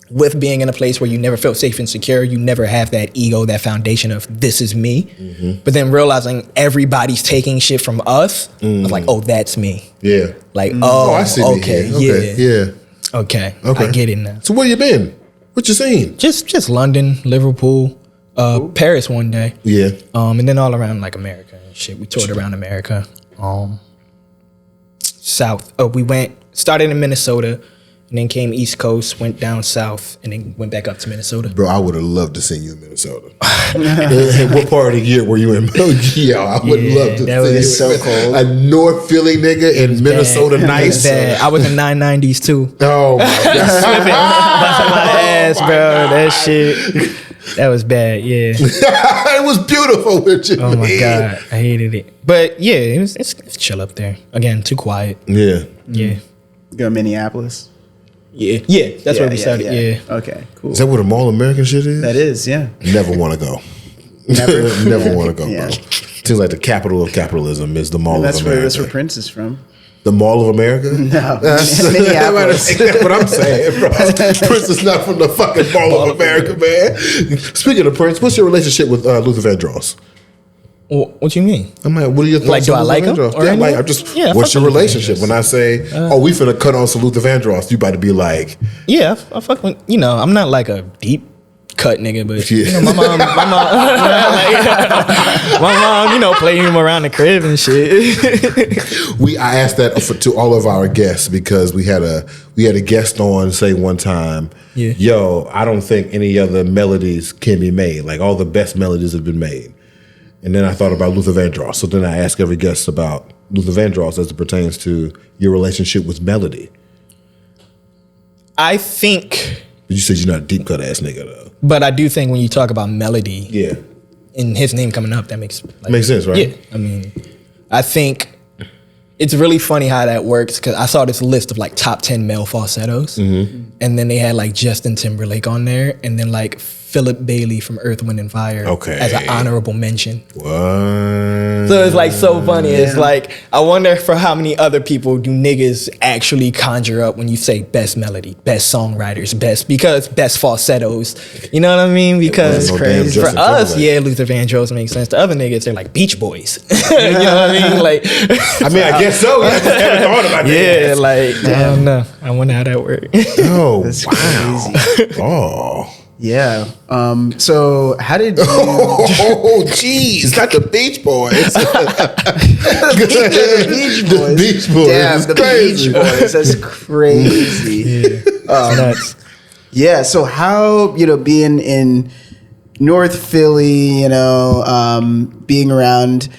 with being in a place where you never felt safe and secure, you never have that ego, that foundation of this is me. Mm-hmm. But then realizing everybody's taking shit from us, I was like, oh, that's me. Yeah. Like, I see me okay, here. yeah. Yeah. Okay, I get it now. So where you been? What you seen? Just London, Liverpool, Paris one day. Yeah. And then all around like America and shit. We toured around America. South. We started in Minnesota, and then came East Coast, went down south, and then went back up to Minnesota. Bro, I would have loved to see you in Minnesota. What part of the year were you in? Yeah, I would love to see you. Was so cold. A North Philly nigga in Minnesota nice. I was in 990s too. Oh my God. Busting my ass, bro. That shit. That was bad, yeah. It was beautiful with you. Oh my God. I hated it. But yeah, it's chill up there. Again, too quiet. Yeah. Yeah. Go to Minneapolis. Yeah. That's where we started. Yeah. Okay, cool. Is that where the Mall American shit is? That is, yeah. Never want to go. Never want to go, bro. Seems like the capital of capitalism is the Mall of America. That's where Prince is from. The Mall of America? No, That's Minneapolis. what I'm saying, bro. Prince is not from the fucking Mall of America, man. Speaking of Prince, what's your relationship with Luther Vandross? What you mean? I'm like, what are your thoughts? Like, do I like him? What's your relationship? When I say, we finna cut on some Luther Vandross, you about to be like, yeah, I fuck with, I'm not like a deep cut nigga, but yeah. my mom, play him around the crib and shit. I asked that to all of our guests because we had a guest on say one time, yo, I don't think any other melodies can be made. Like all the best melodies have been made. And then I thought about Luther Vandross. So then I ask every guest about Luther Vandross as it pertains to your relationship with melody. I think. But you said you're not a deep cut ass nigga though. But I do think when you talk about melody, and his name coming up, that makes sense, right? Yeah, I mean, I think it's really funny how that works because I saw this list of like top 10 male falsettos, and then they had like Justin Timberlake on there, and then like Philip Bailey from Earth, Wind and Fire as an honorable mention. What? So it's like so funny. Yeah. It's like, I wonder for how many other people do niggas actually conjure up when you say best melody, best songwriters, best falsettos. You know what I mean? Because for us, Luther Vandross makes sense. To other niggas, they're like Beach Boys. You know what I mean? Like, I mean, I guess so. I just haven't thought about that. Yeah, like, I don't know. I wonder how that works. Oh, that's wow. Crazy. Oh. Yeah. So how did you... Oh, geez. Not the Beach Boys. The Beach Boys. The Beach Boys. Damn, the crazy. Beach Boys. That's crazy. Nuts. Yeah. So how, being in North Philly, being around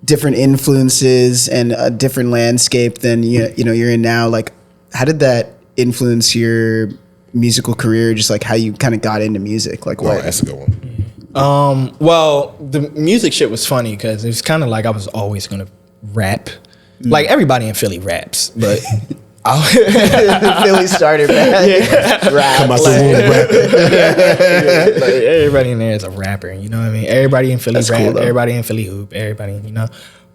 different influences and a different landscape than, you're in now, like, how did that influence your musical career, just like how you kind of got into music? Like, what? Oh, that's a good one. Well, the music shit was funny because it was kind of like I was always gonna rap. Like everybody in Philly raps, but Philly started rap. Come out the womb, like everybody in there is a rapper. You know what I mean? Everybody in Philly That's rap. cool, Everybody in Philly hoop. Everybody,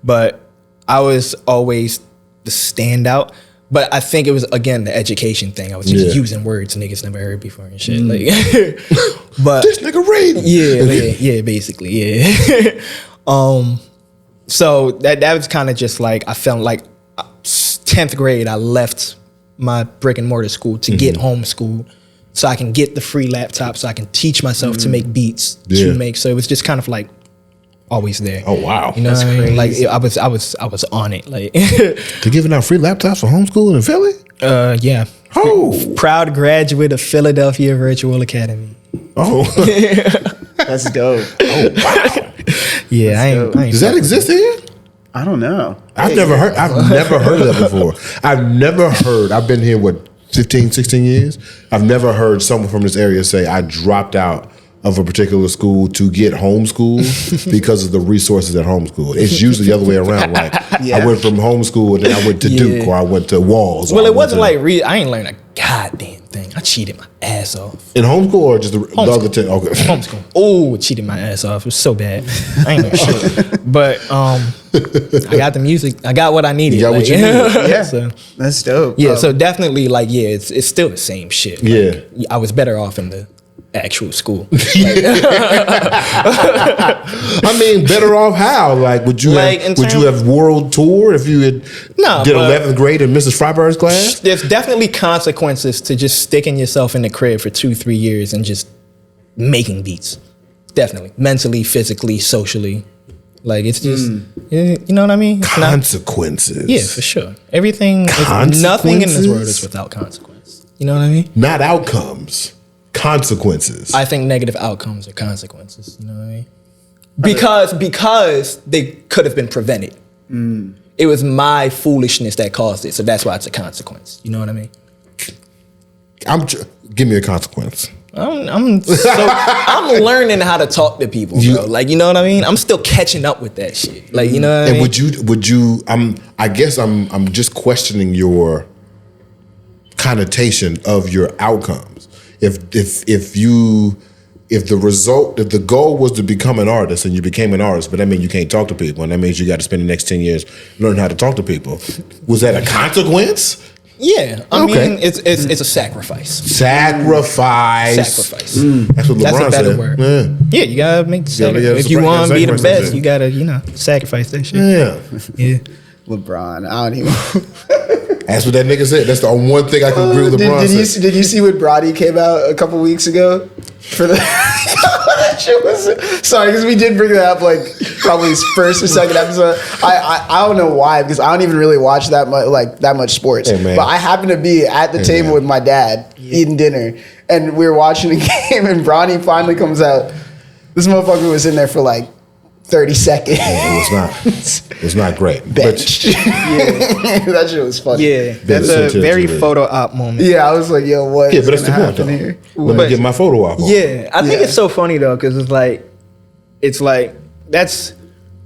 But I was always the standout. But I think it was, again, the education thing. I was just using words niggas never heard before and shit. Like, but this nigga reading. Yeah, basically, yeah. So that was kind of just like, I felt like 10th grade, I left my brick and mortar school to get homeschooled so I can get the free laptop so I can teach myself to make beats, so it was just kind of like always there. Oh wow, you know what I mean? Like I was on it. Like to giving out free laptops for homeschooling in Philly. Yeah. Oh, proud graduate of Philadelphia Virtual Academy. Oh, that's dope. Oh wow. Yeah, I ain't Does that exist here? I don't know. I've never heard of that before. I've been here 15, 16 years. I've never heard someone from this area say I dropped out of a particular school to get homeschooled because of the resources at homeschool. It's usually the other way around. Like I went from homeschool and then I went to Duke or I went to Walls. Well, it wasn't like I ain't learned a goddamn thing. I cheated my ass off. In homeschool or just the other 10? Okay. Homeschool. Oh, cheated my ass off. It was so bad. I ain't no shit. But I got the music. I got what I needed. You got what you needed. Yeah, so, that's dope. yeah, so definitely, like, yeah, it's still the same shit. Yeah. Like, I was better off in the actual school. I mean, better off how? Like, would you have world tour if you did 11th grade in Mrs. Freiberg's class? There's definitely consequences to just sticking yourself in the crib for 2-3 years and just making beats. Definitely, mentally, physically, socially. Like, it's just, you know what I mean? It's consequences. Yeah, for sure. Nothing in this world is without consequence. You know what I mean? Not outcomes. Consequences. I think negative outcomes are consequences. You know what I mean? Because they could have been prevented. It was my foolishness that caused it, so that's why it's a consequence. You know what I mean? Give me a consequence. I'm learning how to talk to people, bro. Like, you know what I mean? I'm still catching up with that shit. Like, you know what I mean? Would you? I guess I'm just questioning your connotation of your outcomes. If the goal was to become an artist and you became an artist, but that means you can't talk to people, and that means you got to spend the next 10 years learning how to talk to people. Was that a consequence? Yeah, I mean, it's a sacrifice. Sacrifice. That's what LeBron a better said. word. Yeah, you gotta make the sacrifice. If you want to be the best, you gotta, sacrifice that shit. Yeah. LeBron, I don't even. That's what that nigga said. That's the one thing I can agree with LeBron. Did you see what Brody came out a couple weeks ago for the? That shit was sorry because we did bring that up like probably his first or second episode. I don't know why because I don't even really watch that much sports. Hey, but I happened to be at the table with my dad eating dinner and we were watching a game and Bronny finally comes out. This motherfucker was in there for like 30 seconds. It was not great. Benched. That shit was funny. Yeah, that's a very photo op moment. Yeah, I was like, yo, what? Yeah, but that's the point though. Here? Let me get my photo op. Yeah, I think it's so funny though because it's like that's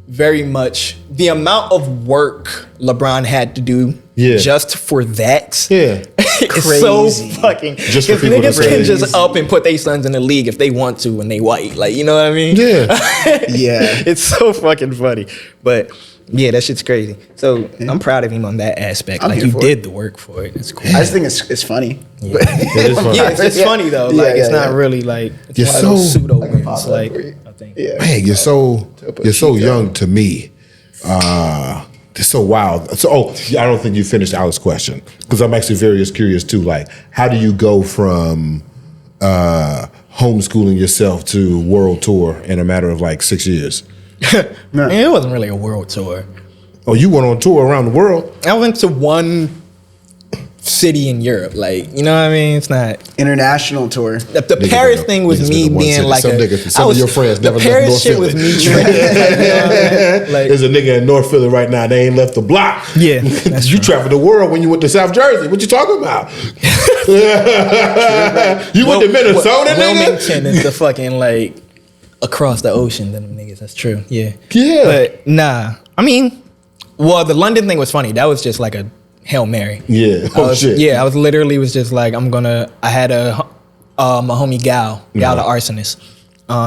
very much the amount of work LeBron had to do just for that. Yeah. It's so fucking just for people niggas to can just up and put their sons in the league if they want to when they white. Like, you know what I mean? Yeah. Yeah. It's so fucking funny. But yeah, that shit's crazy. So I'm proud of him on that aspect. Like you did the work for it. It's cool. I just think it's funny. Yeah, it's funny though. Like it's not really like it's one of those pseudo wins. Like I think. Yeah. Man, you're so young to me. It's so wild. So, I don't think you finished Alice's question because I'm actually very curious too. Like, how do you go from homeschooling yourself to world tour in a matter of like 6 years? Man, it wasn't really a world tour. Oh, you went on tour around the world? I went to one city in Europe. Like, you know what I mean? It's not international tour. The Paris thing was me being like some of your friends never left North Philly. Was me training. Like, there's a nigga in North Philly right now. They ain't left the block. Yeah, you traveled the world when you went to South Jersey. What you talking about? You went to Minnesota, nigga? Wilmington is the fucking like across the ocean. Them niggas. That's true. Yeah. But nah. I mean, well, the London thing was funny. That was just like a Hail Mary. Yeah. Shit. Yeah, I was literally just like, I had a homie Gal the arsonist.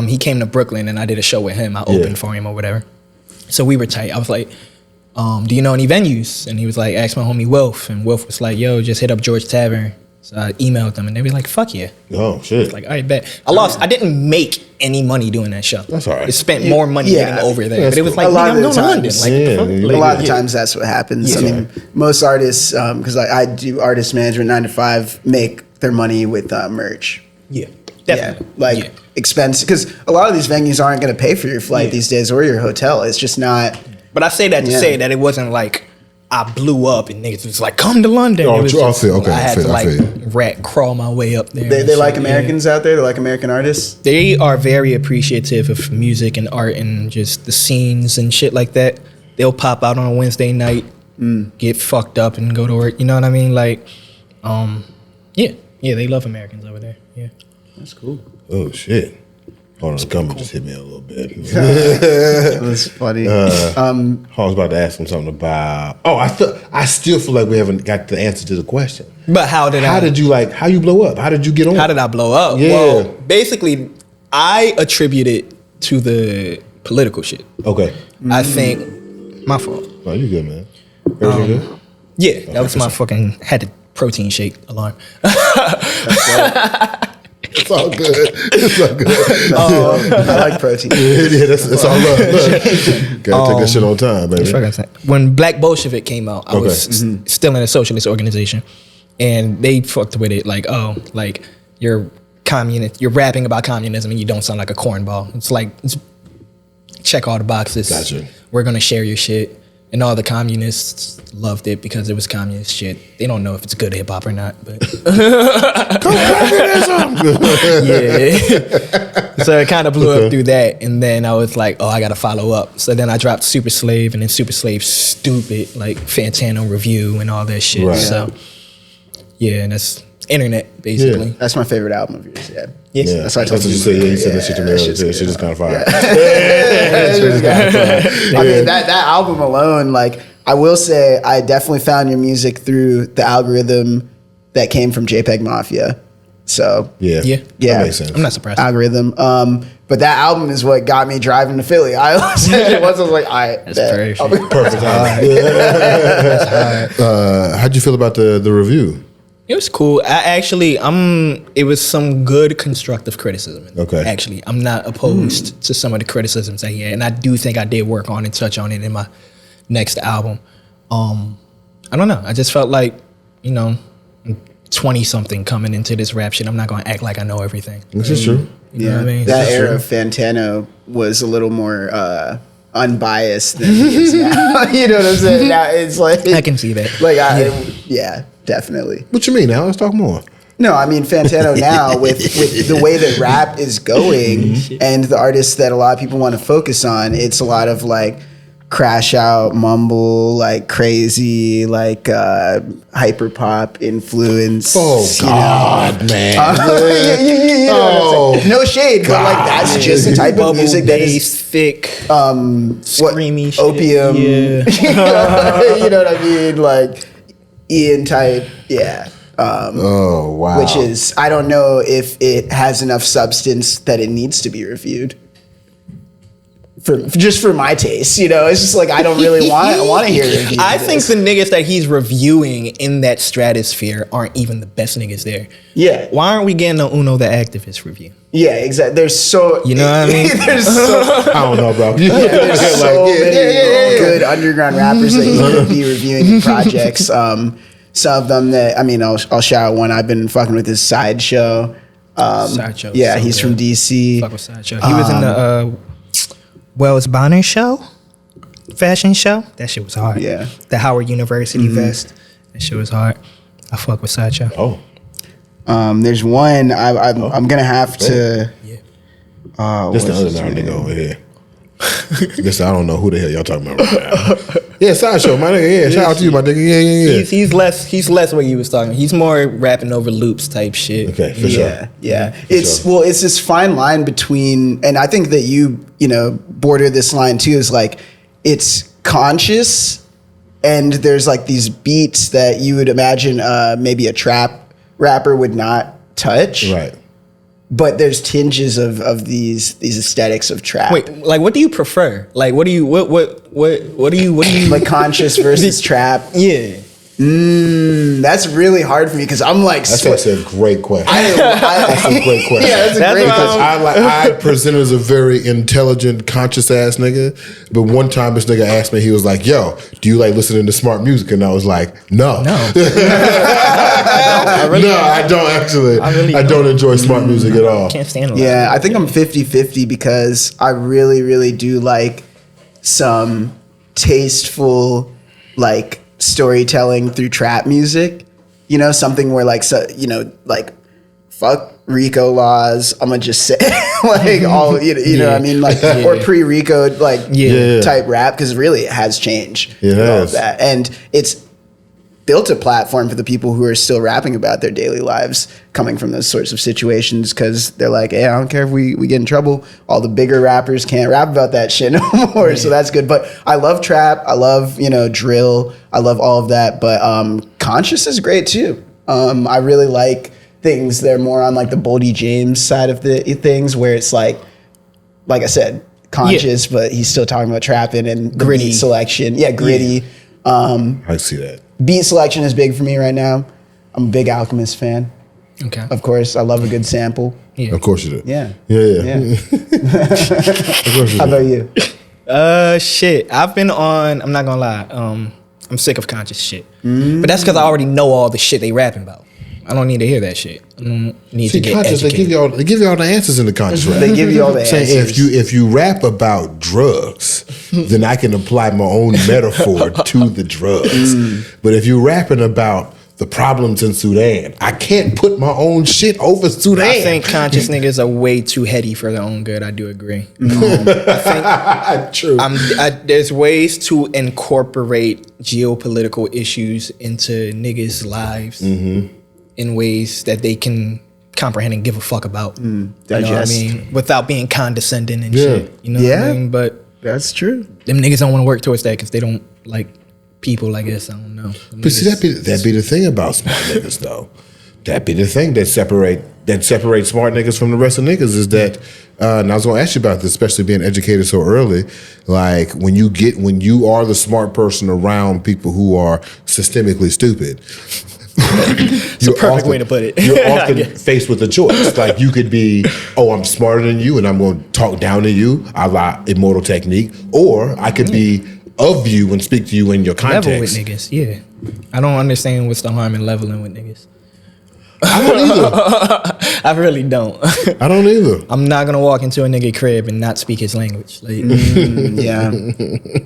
He came to Brooklyn and I did a show with him. I opened for him or whatever. So we were tight. I was like, do you know any venues? And he was like, ask my homie Wilf. And Wilf was like, yo, just hit up George Tavern. So I emailed them and they were like, fuck yeah. Oh, shit. I was like, all right, bet. I didn't make any money doing that show. That's all right. I spent more money getting over there. But it was like, a lot I'm going to London. Like, a lot of the times that's what happens. I mean, most artists, because I do artist management 9 to 5, make their money with merch. Yeah, definitely. Expense. Because a lot of these venues aren't going to pay for your flight these days or your hotel. It's just not. But I say that to say that it wasn't like I blew up and niggas was like, come to London. Oh, I had to crawl my way up there. They like Americans out there? They like American artists? They are very appreciative of music and art and just the scenes and shit like that. They'll pop out on a Wednesday night, get fucked up and go to work. You know what I mean? Like, yeah, they love Americans over there. Yeah. That's cool. Oh, shit. Hold on, the gum just hit me a little bit. That's funny. I was about to ask him something about. I still feel like we haven't got the answer to the question. But how did you blow up? How did you get on? How did I blow up? Yeah. Well, basically, I attribute it to the political shit. Okay. I think my fault. Oh, you good, man? Everything good? Yeah, that was my fucking had the protein shake alarm. It's all good. It's all good. I like protein. Yeah, that's all love. Gotta take that shit on time, baby. When Black Bolshevik came out, I was still in a socialist organization, and they fucked with it like, you're communist, you're rapping about communism, and you don't sound like a cornball. It's like, check all the boxes. Gotcha. We're gonna share your shit. And all the communists loved it because it was communist shit. They don't know if it's good hip hop or not, but yeah. So it kind of blew up through that, and then I was like, I gotta follow up. So then I dropped Super Slave, and then Super Slave stupid like Fantano review and all that shit. Right. So yeah, and that's internet basically. Yeah. That's my favorite album of yours. Yeah. That's what you said. Yeah, you said that shit to me earlier. Shit just kind of fire. I mean, that album alone, like, I will say, I definitely found your music through the algorithm that came from JPEG Mafia. So yeah, that makes sense. I'm not surprised. Algorithm. But that album is what got me driving to Philly. I listened to it once. I was like, all right, that's perfect. How'd you feel about the review? It was cool. It was some good constructive criticism. Okay. Actually, I'm not opposed to some of the criticisms that he had, and I do think I did work on and touch on it in my next album. I don't know. I just felt like, 20-something coming into this rap shit. I'm not going to act like I know everything. This is true. You know what I mean? That era of Fantano was a little more unbiased than he is now. You know what I'm saying? Now it's like, I can see that. Like, definitely. What you mean now? Let's talk more. No, I mean Fantano now with the way that rap is going and the artists that a lot of people want to focus on, it's a lot of like crash out, mumble, like crazy, like hyper pop influence. Oh God, man! No shade, but like that's just the type of music that is thick, screamy, opium. Yeah. You know what I mean? Like Ian type, yeah. Oh wow! Which is, I don't know if it has enough substance that it needs to be reviewed. For my taste, it's just like I don't really want to hear reviews. I think the niggas that he's reviewing in that stratosphere aren't even the best niggas there. Yeah. Why aren't we getting a Uno the Activist review? Yeah, exactly. There's so what I mean. There's so I don't know, bro. There's so many good underground rappers that you could be reviewing projects. Some of them that I'll shout out one. I've been fucking with his Sideshow. Sideshow. Yeah, he's from DC. Fuck with Sideshow. He was in the Wells Bonner show, fashion show. That shit was hard. Yeah. The Howard University vest. That shit was hard. I fuck with Sideshow. Oh. There's one I'm gonna have to. Yeah. Just the other nigga over here. Guess I don't know who the hell y'all talking about right now. Yeah, Sideshow, my nigga. Yeah, shout out to you, my nigga. Yeah. He's less what you was talking. He's more rapping over loops type shit. Okay, for sure. Yeah. It's this fine line between, and I think that you border this line too, is like it's conscious, and there's like these beats that you would imagine maybe a trap rapper would not touch. Right. But there's tinges of these aesthetics of trap. Wait, like what do you prefer? Like what do you like conscious versus trap? Yeah. That's really hard for me because I'm like. That's a great question. That's a great question. Yeah, that's a great question. I present as a very intelligent, conscious ass nigga, but one time this nigga asked me, he was like, "Yo, do you like listening to smart music?" And I was like, "No, no, I don't actually. I don't enjoy smart music at all. Can't stand it. Yeah, I think I'm 50-50 because I really, really do like some tasteful, like, storytelling through trap music, something where like like fuck RICO laws, I'm gonna just say like all know what I mean, like or pre-RICO like type rap, because really it has changed. It has. That, and built a platform for the people who are still rapping about their daily lives coming from those sorts of situations, because they're like, hey, I don't care if we get in trouble. All the bigger rappers can't rap about that shit no more. Yeah. So that's good. But I love trap. I love, drill. I love all of that. But conscious is great too. I really like things that are more on like the Boldy James side of the things, where it's like I said, conscious, but he's still talking about trapping and gritty beat selection. Yeah, gritty. I see that. Beat selection is big for me right now. I'm a big Alchemist fan. Okay. Of course, I love a good sample. Yeah. Of course you do. Yeah. Yeah. Of course you How about you? Shit. I've been on, I'm not gonna lie, I'm sick of conscious shit. But that's because I already know all the shit they rapping about. I don't need to hear that shit. I don't need to get conscious, educated. they give you all the answers in the conscious rap. They give you all the answers. If you rap about drugs, then I can apply my own metaphor to the drugs. But if you're rapping about the problems in Sudan, I can't put my own shit over Sudan. I think conscious niggas are way too heady for their own good. I do agree. I think true. There's ways to incorporate geopolitical issues into niggas' lives in ways that they can comprehend and give a fuck about. Digest. You know what I mean? Without being condescending and shit. You know what I mean? But that's true. Them niggas don't want to work towards that because they don't like people, I guess. I don't know. But see, that be the thing about smart niggas, though. That be the thing that separates smart niggas from the rest of niggas is that, and I was gonna ask you about this, especially being educated so early, like when you are the smart person around people who are systemically stupid. It's a perfect way to put it. You're often faced with a choice. Like you could be, I'm smarter than you and I'm going to talk down to you, a la Immortal Technique, or I could be of you and speak to you in your context. Level with niggas, yeah. I don't understand what's the harm in leveling with niggas. I don't either. I really don't. I don't either. I'm not gonna walk into a nigga crib and not speak his language. Like, yeah,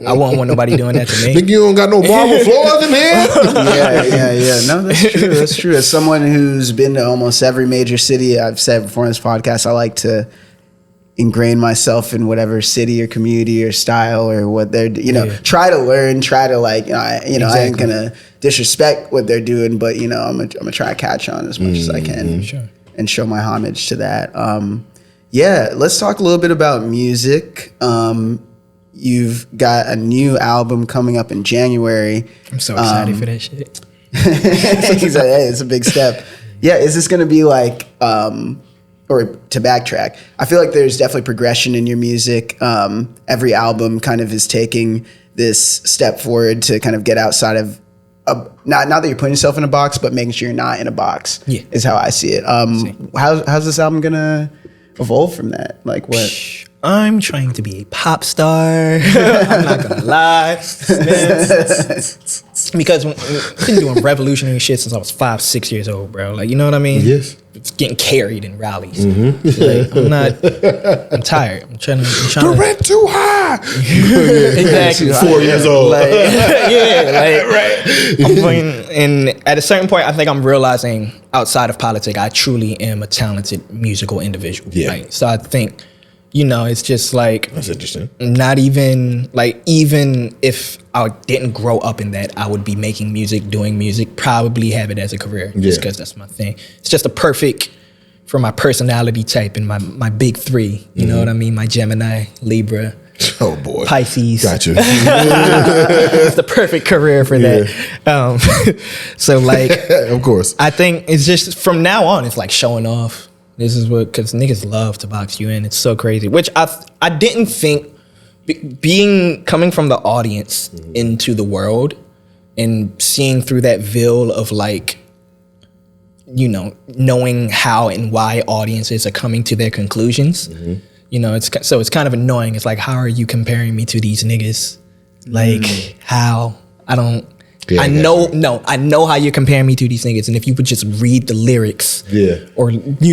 I won't want nobody doing that to me. Think you don't got no marble floors in here? Yeah. No, that's true. That's true. As someone who's been to almost every major city, I've said before on this podcast, I like to ingrain myself in whatever city or community or style or what they're, try to learn, try to I ain't gonna disrespect what they're doing, but I'm gonna try to catch on as much as I can and show my homage to that. Let's talk a little bit about music. You've got a new album coming up in January. I'm so excited for that shit. He's like, hey, it's a big step. Yeah, is this gonna be like or to backtrack, I feel like there's definitely progression in your music. Every album kind of is taking this step forward to kind of get outside of, not that you're putting yourself in a box, but making sure you're not in a box, is how I see it. How's this album gonna evolve from that? Like what? I'm trying to be a pop star. I'm not gonna lie. Because I've been doing revolutionary shit since I was 5-6 years old, bro. Like, you know what I mean? Yes. It's getting carried in rallies. I'm tired. I'm trying to. The rent too high. Exactly. 4 years old. Right. And at a certain point, I think I'm realizing outside of politics, I truly am a talented musical individual. Yeah. Right? So I think, it's just like, that's interesting. Not even even if I didn't grow up in that, I would be making music, doing music, probably have it as a career, just because that's my thing. It's just a perfect for my personality type and my big three. You know what I mean? My Gemini, Libra. Oh boy, Pisces. Gotcha. It's the perfect career for that. So of course, I think it's just from now on, it's like showing off. This is because niggas love to box you in. It's so crazy. Which I didn't think, coming from the audience into the world and seeing through that veil of knowing how and why audiences are coming to their conclusions. It's kind of annoying. It's like, how are you comparing me to these niggas? Like, how? I don't. Yeah, I know how you're comparing me to these niggas, and if you would just read the lyrics, or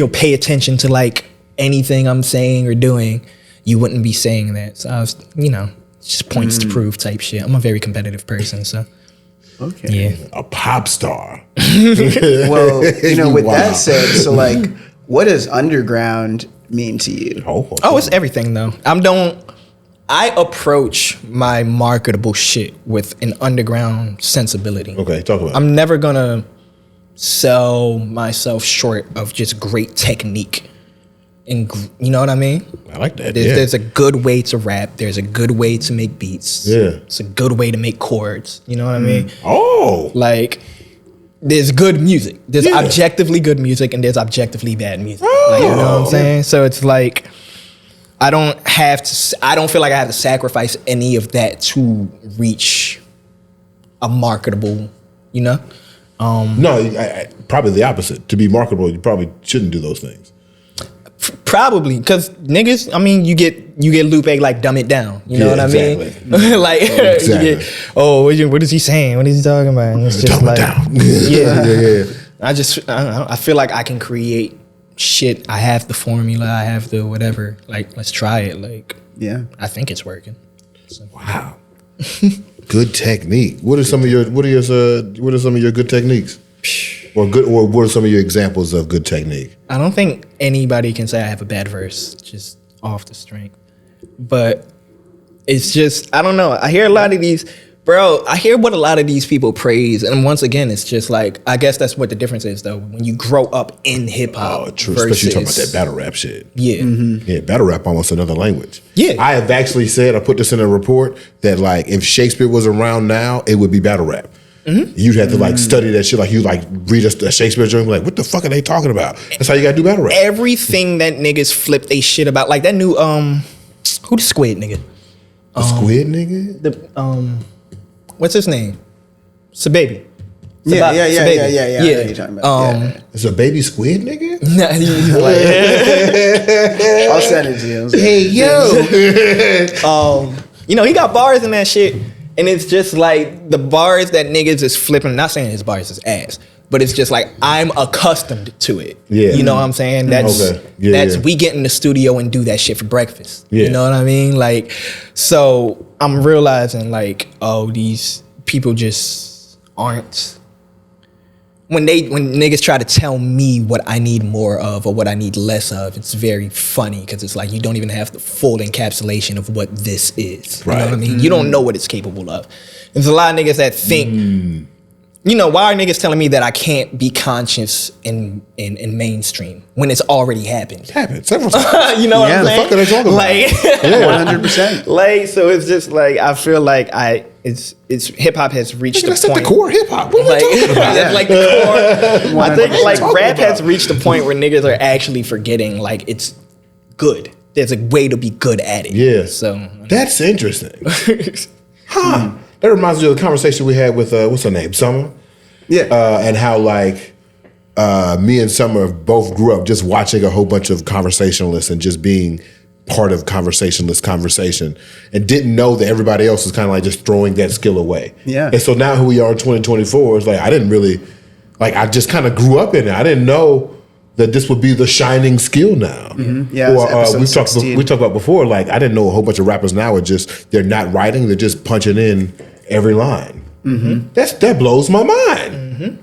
pay attention to anything I'm saying or doing, you wouldn't be saying that. So I was, just points to prove type shit. I'm a very competitive person, so okay, a pop star. Well, with that said, so what does underground mean to you? Oh, it's everything though. I approach my marketable shit with an underground sensibility. Okay, talk about it. I'm never gonna sell myself short of just great technique. And you know what I mean? I like that. There's a good way to rap. There's a good way to make beats. Yeah. It's a good way to make chords. You know what I mean? Oh. Like, there's good music. There's objectively good music and there's objectively bad music. Like, you know what I'm saying? So it's like, I don't feel like I have to sacrifice any of that to reach a marketable, you know? No, probably the opposite. To be marketable, you probably shouldn't do those things. Probably, because niggas, I mean, you get Lupe like dumb it down. You know what I mean? Like, exactly. you get, oh, what is he saying? What is he talking about? And it's just dumb like, it down. yeah. I feel like I can create shit. I have the formula. I have the whatever. Like, let's try it. Like, yeah, I think it's working. So. Wow. Good technique. What are some of your good techniques? Or what are some of your examples of good technique? I don't think anybody can say I have a bad verse just off the strength. But it's just, I don't know. I hear a lot of these, I hear what a lot of these people praise. And once again, it's just like, I guess that's what the difference is though. When you grow up in hip hop. Oh, true. Especially talking about that battle rap shit. Yeah. Mm-hmm. Yeah, battle rap almost another language. Yeah. I have actually said, I put this in a report, that like if Shakespeare was around now, it would be battle rap. Mm-hmm. You'd have to like study that shit. Like you like read a Shakespeare joke, like what the fuck are they talking about? That's how you gotta do battle rap. Everything that niggas flip they shit about, like that new who the squid nigga? The squid nigga? The what's his name? Sababy. Yeah. I know what you're talking about. It's a baby squid nigga? I'll send it to you. Hey yo. You know, he got bars in that shit. And it's just like the bars that niggas is flipping, not saying his bars is ass, but it's just like I'm accustomed to it. Yeah. You know what I'm saying? That's we get in the studio and do that shit for breakfast. Yeah. You know what I mean? Like, so I'm realizing like, oh, these people just aren't. When niggas try to tell me what I need more of or what I need less of, it's very funny because it's like you don't even have the full encapsulation of what this is. Right. You know what I mean? You don't know what it's capable of. There's a lot of niggas that think, you know, why are niggas telling me that I can't be conscious in mainstream when it's already happened? It's happened several times. You know what I'm saying? The fuck are they talking about? 100%. Like, so it's just like I feel like it's hip hop has reached that's the point. That's the core hip hop. What are we talking about? That's like the core. I think like rap has reached the point where niggas are actually forgetting like it's good. There's a way to be good at it. Yeah. So that's interesting. Huh. That reminds me of the conversation we had with what's her name, Summer. Yeah. And how like me and Summer both grew up just watching a whole bunch of conversationalists and just being part of conversationalist conversation and didn't know that everybody else was kind of like just throwing that skill away. Yeah. And so now who we are in 2024 is like, I didn't really, like I just kind of grew up in it. I didn't know that this would be the shining skill now. Mm-hmm. Yeah. Or we talked about before, like I didn't know a whole bunch of rappers now are just, they're not writing, they're just punching in every line. Mm-hmm. That blows my mind.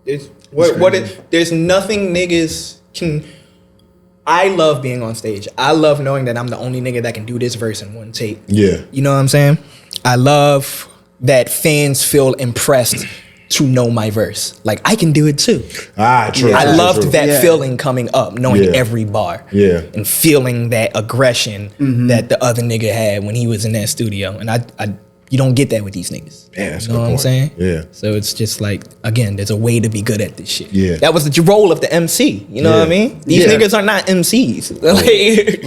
Mm-hmm. There's nothing niggas can. I love being on stage. I love knowing that I'm the only nigga that can do this verse in one take. Yeah. You know what I'm saying? I love that fans feel impressed to know my verse. Like, I can do it too. True. I loved true. that feeling coming up, knowing every bar. Yeah. And feeling that aggression that the other nigga had when he was in that studio. And you don't get that with these niggas. Yeah, that's you know what point. I'm saying? Yeah. So it's just like, again, there's a way to be good at this shit. Yeah. That was the role of the MC. You know what I mean? These niggas are not MCs. Like,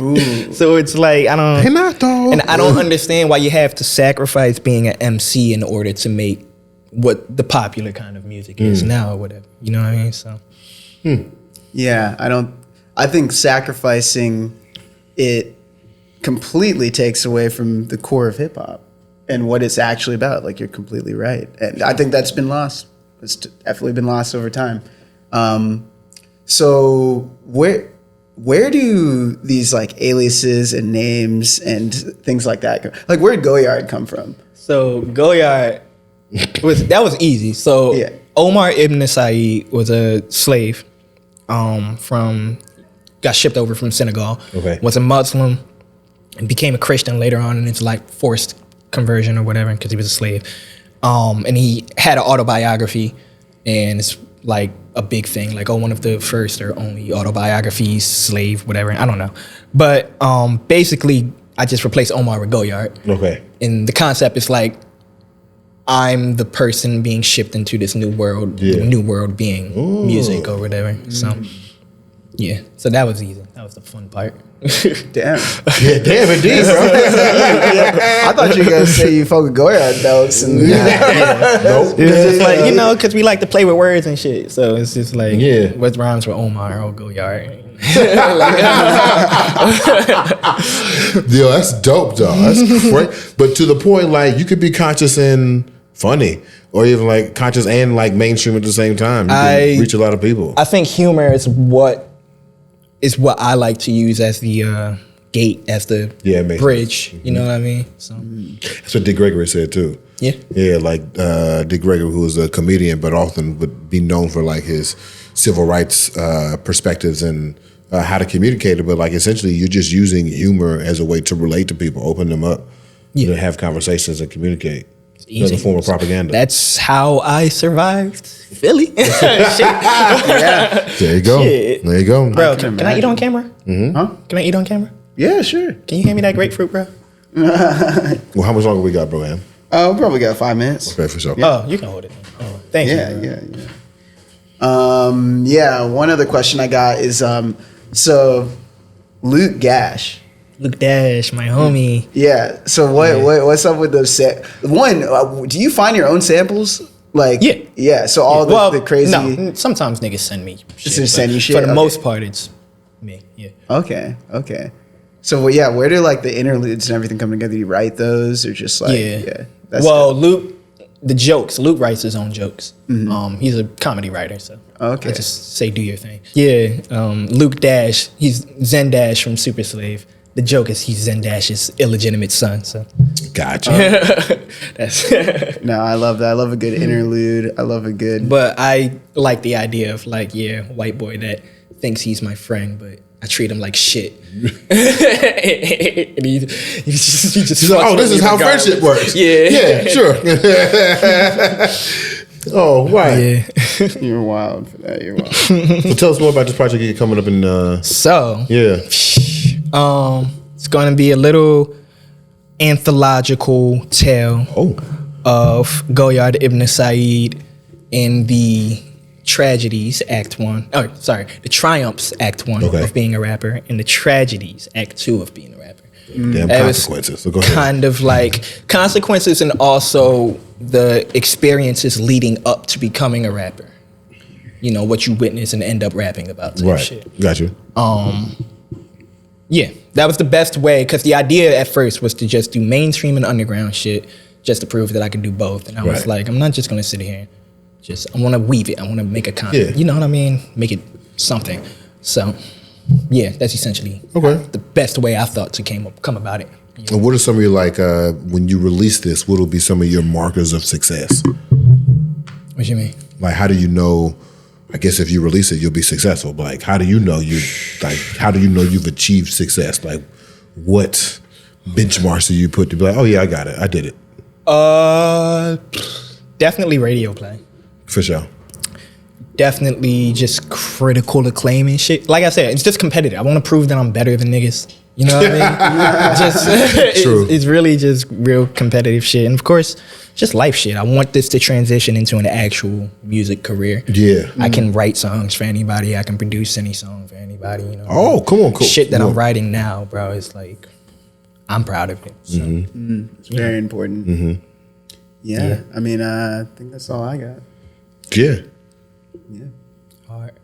so it's like, I don't. They're not though. And I don't understand why you have to sacrifice being an MC in order to make what the popular kind of music is now or whatever. You know what I mean? So. Yeah, I think sacrificing it completely takes away from the core of hip hop and what it's actually about. Like, you're completely right. And I think that's been lost. It's definitely been lost over time. So where do these like aliases and names and things like that go? Like, where did Goyard come from? So Goyard was easy. So Omar Ibn Said was a slave got shipped over from Senegal. Okay. Was a Muslim. and became a Christian later on in his life, forced conversion or whatever, because he was a slave. And he had an autobiography, and it's like a big thing, like, one of the first or only autobiographies, slave, whatever. I don't know. But basically, I just replaced Omar with Goyard. Okay. And the concept is like, I'm the person being shipped into this new world, the new world being music or whatever. So, yeah. So that was easy. That was the fun part. Damn. Yeah, damn indeed, bro. I thought you were going to say you fuck with Goyard notes. And Nope. It's just like, because we like to play with words and shit. So it's just like, what rhymes with Omar or Goyard? Yo, that's dope, dog. That's great. But to the point, like, you could be conscious and funny, or even like conscious and like mainstream at the same time. You can reach a lot of people. I think humor is what I like to use as the gate, as the bridge. You know what I mean? So that's what Dick Gregory said too. Yeah, like Dick Gregory, who was a comedian, but often would be known for like his civil rights perspectives and how to communicate it. But like essentially, you're just using humor as a way to relate to people, open them up, to have conversations and communicate. It's a form of propaganda. That's how I survived Philly. Yeah. There you go. Shit. There you go. Bro, can I eat on camera? Mm-hmm. Huh? Can I eat on camera? Yeah, sure. Can you hand me that grapefruit, bro? Well, how much longer we got, bro, Am? We probably got 5 minutes. Okay, for sure. Oh, you can hold it. Oh, thank you. Yeah. One other question I got is, so Luke Gash. Luke Dash, my homie. Yeah. So what's up with those? Do you find your own samples? Like, yeah. So all the crazy. No, sometimes niggas send me shit. Just send you shit. For the most part, it's me. Yeah. Okay. So where do like the interludes and everything come together? Do you write those or just like That's Luke, the jokes. Luke writes his own jokes. Mm-hmm. He's a comedy writer, so I just say do your thing. Yeah. Luke Dash. He's Zen Dash from Super Slave. The joke is he's Zen Dash's illegitimate son. So, gotcha. No, I love that. I love a good interlude. I love a good. But I like the idea of like, white boy that thinks he's my friend, but I treat him like shit. And he just like, this is how friendship works. Yeah, sure. Oh, right. Yeah. You're wild for that. You're wild. So tell us more about this project you're coming up in. It's going to be a little anthological tale of Goyard Ibn Said in the tragedies Act 1. Oh, sorry, the triumphs Act 1 of being a rapper and the tragedies Act 2 of being a rapper. Damn consequences. So go ahead. Kind of like consequences and also the experiences leading up to becoming a rapper. You know, what you witness and end up rapping about type shit. Got you. Yeah, that was the best way, because the idea at first was to just do mainstream and underground shit just to prove that I could do both. And I was like, I'm not just going to sit here. I want to weave it. I want to make a content. Yeah. You know what I mean? Make it something. So, yeah, that's essentially the best way I thought to come about it. Yeah. And what are some of your, like, when you release this, what will be some of your markers of success? What you mean? Like, how do you know... I guess if you release it, you'll be successful. But like, how do you know you've achieved success? Like, what benchmarks do you put to be like, oh yeah, I got it, I did it? Definitely radio play. For sure. Definitely just critical acclaim and shit. Like I said, it's just competitive. I want to prove that I'm better than niggas. You know what I mean? True. It's really just real competitive shit. And of course, just life shit. I want this to transition into an actual music career. Yeah. I can write songs for anybody. I can produce any song for anybody. You know. Oh, come on, cool. Shit that I'm writing now, bro, is like, I'm proud of it. So. It's very important. Mm-hmm. Yeah. I mean, I think that's all I got. Yeah. Hard.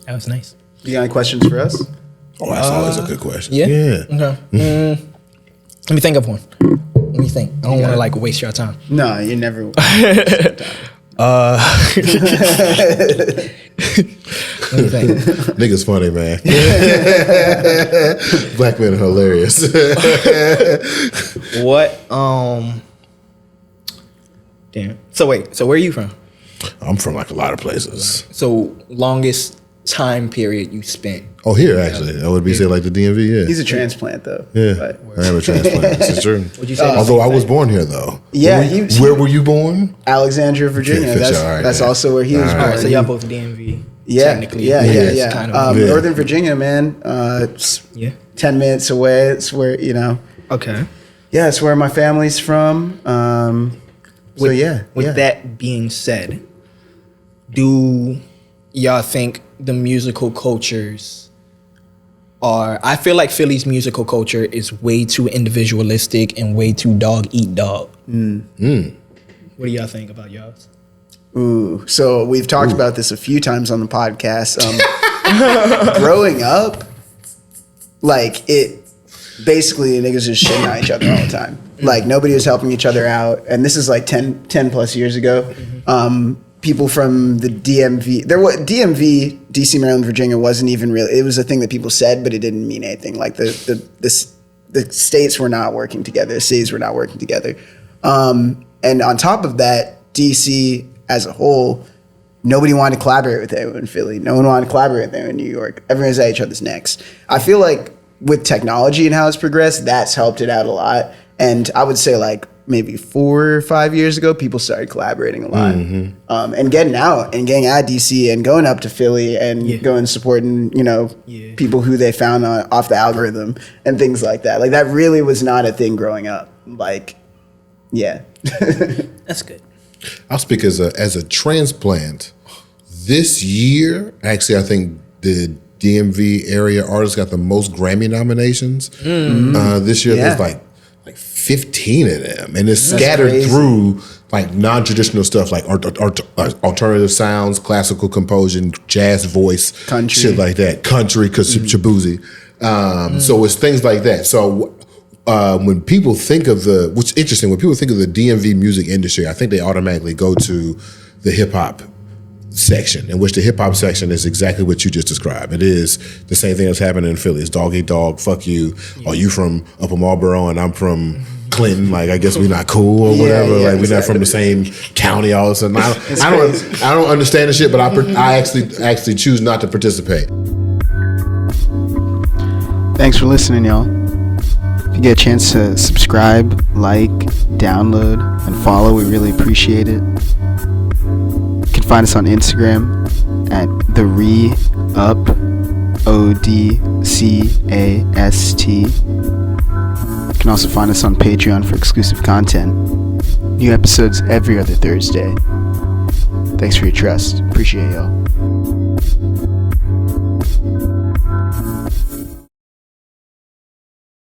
That was nice. You got any questions for us? Oh, that's always a good question. Yeah. Okay. Let me think of one. Let me think. I don't want to like waste your time. No, you never. Let me think. Niggas funny, man. Black men are hilarious. What? Damn. So wait. So where are you from? I'm from like a lot of places. So longest time period you spent. Oh, here actually, I would be say like the DMV. Yeah, He's a transplant though. Yeah, but. I am a transplant. This is true. Would you say? Although I was born here though. Yeah, where were you born? Alexandria, Virginia. Okay, That's also where he was born. All right, so y'all both DMV. Yeah, technically. yeah. Kind of Northern Virginia, man. 10 minutes away. It's where Okay. Yeah, it's where my family's from. With that being said, do y'all think the musical cultures are... I feel like Philly's musical culture is way too individualistic and way too dog eat dog. What do y'all think about y'all's? Ooh, so we've talked about this a few times on the podcast. Growing up, like basically niggas just shitting on each other all the time. Like nobody was helping each other out. And this is like 10 plus years ago. People from the DMV, DMV, DC, Maryland, Virginia wasn't even really, it was a thing that people said, but it didn't mean anything. Like the states were not working together. The cities were not working together. And on top of that, DC as a whole, nobody wanted to collaborate with anyone in Philly. No one wanted to collaborate with anyone in New York. Everyone was at each other's necks. I feel like with technology and how it's progressed, that's helped it out a lot. And I would say like maybe 4 or 5 years ago, people started collaborating a lot. And getting out and getting out of DC and going up to Philly and going supporting, people who they found off the algorithm and things like that. Like that really was not a thing growing up. Like, yeah. That's good. I'll speak as a transplant. This year, actually, I think the DMV area artists got the most Grammy nominations. This year, there's like 15 of them, and it's scattered through like non-traditional stuff, like alternative sounds, classical composition, jazz voice, country, shit like that, country, because Shabuzi. So it's things like that. So when people think of what's interesting, when people think of the DMV music industry, I think they automatically go to the hip hop section, in which the hip hop section is exactly what you just described. It is the same thing that's happening in Philly. It's dog eat dog, fuck you. Are you from Upper Marlboro and I'm from Clinton? Like, I guess we're not cool or whatever. Like, we're not from the same county all of a sudden. I don't understand the shit, but I actually choose not to participate. Thanks for listening, y'all. If you get a chance to subscribe, like, download, and follow, we really appreciate it. You can find us on Instagram at ODCAST. You can also find us on Patreon for exclusive content. New episodes every other Thursday. Thanks for your trust. Appreciate y'all.